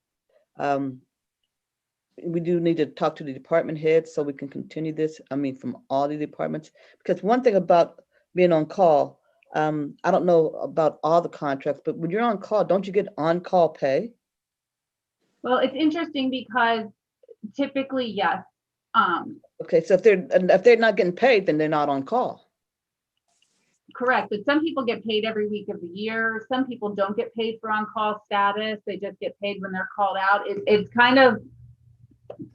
We do need to talk to the department heads so we can continue this. I mean, from all the departments, because one thing about being on call, I don't know about all the contracts, but when you're on call, don't you get on-call pay? Well, it's interesting because typically, yes. Okay, so if they're not getting paid, then they're not on call. Correct, but some people get paid every week of the year. Some people don't get paid for on-call status. They just get paid when they're called out. It's kind of,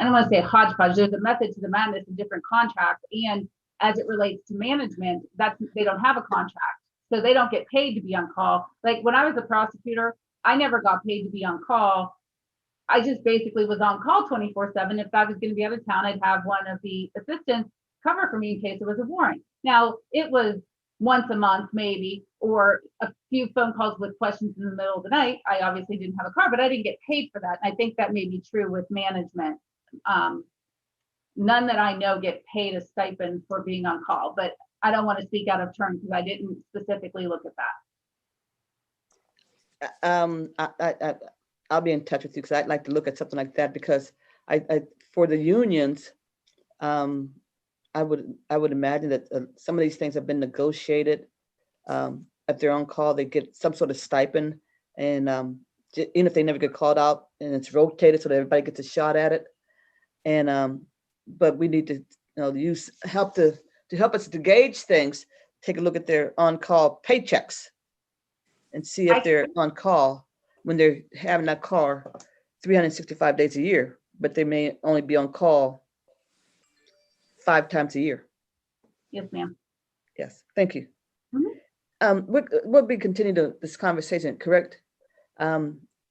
I don't want to say hodgepodge. There's a method to the madness in different contracts, and as it relates to management, they don't have a contract, so they don't get paid to be on call. Like when I was a prosecutor, I never got paid to be on call. I just basically was on call 24/7. If I was going to be out of town, I'd have one of the assistants cover for me in case there was a warrant. Now, it was once a month maybe, or a few phone calls with questions in the middle of the night. I obviously didn't have a car, but I didn't get paid for that. And I think that may be true with management. None that I know get paid a stipend for being on call, but I don't want to speak out of turn because I didn't specifically look at that. I'll be in touch with you because I'd like to look at something like that, because I for the unions, I would imagine that some of these things have been negotiated. If they're on call, they get some sort of stipend, and even if they never get called out, and it's rotated so that everybody gets a shot at it. And but we need to help us to gauge things. Take a look at their on-call paychecks and see if they're on call when they're having that car 365 days a year, but they may only be on call 5 times a year. Yes, ma'am. Yes, thank you. Mm-hmm. We'll be continuing this conversation, correct?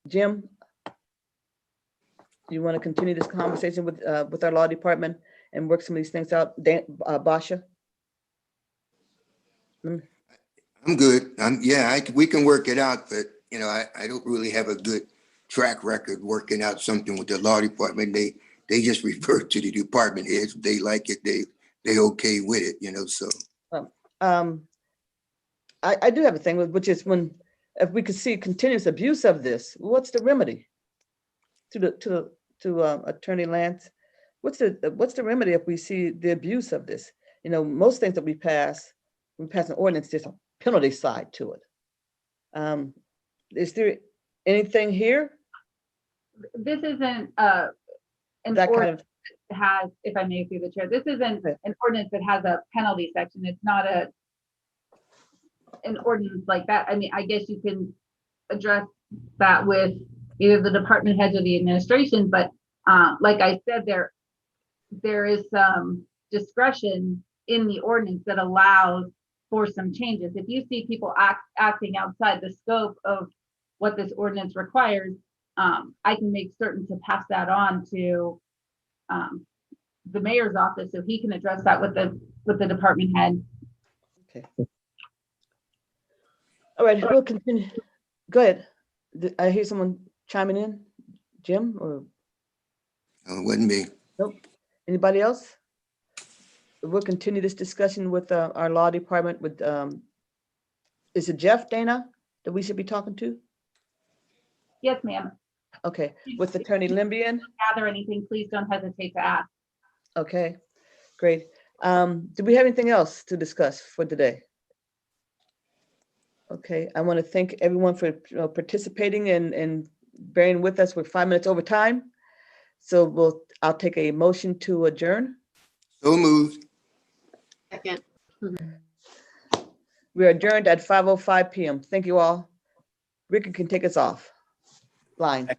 Jim, you want to continue this conversation with our law department and work some of these things out? Basha? I'm good. We can work it out, but you know, I don't really have a good track record working out something with the law department. They just refer to the department heads. They like it, they okay with it, you know, so. I do have a thing, which is if we could see continuous abuse of this, what's the remedy? To Attorney Lance, what's the remedy if we see the abuse of this? You know, most things that we pass an ordinance, there's a penalty side to it. Is there anything here? This isn't an That kind ordinance of, that has, if I may through the chair, this isn't an ordinance that has a penalty section. It's not an ordinance like that. I mean, I guess you can address that with either the department heads or the administration, but like I said, there is some discretion in the ordinance that allows for some changes. If you see people acting outside the scope of what this ordinance requires, I can make certain to pass that on to the mayor's office so he can address that with the department head. okay. All right, we'll continue. Go ahead. I hear someone chiming in. Jim or? It wasn't me. Nope. Anybody else? We'll continue this discussion with our law department with, is it Jeff, Dana, that we should be talking to? Yes, ma'am. Okay, with Attorney Limbian? Gather anything, please don't hesitate to ask. Okay, great. Do we have anything else to discuss for today? Okay, I want to thank everyone for participating and bearing with us. We're 5 minutes over time. So I'll take a motion to adjourn. So moved. Second. We are adjourned at 5:05 p.m. Thank you all. Ricky can take us off line.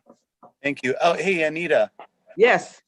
Thank you. Oh, hey, Anita. Yes.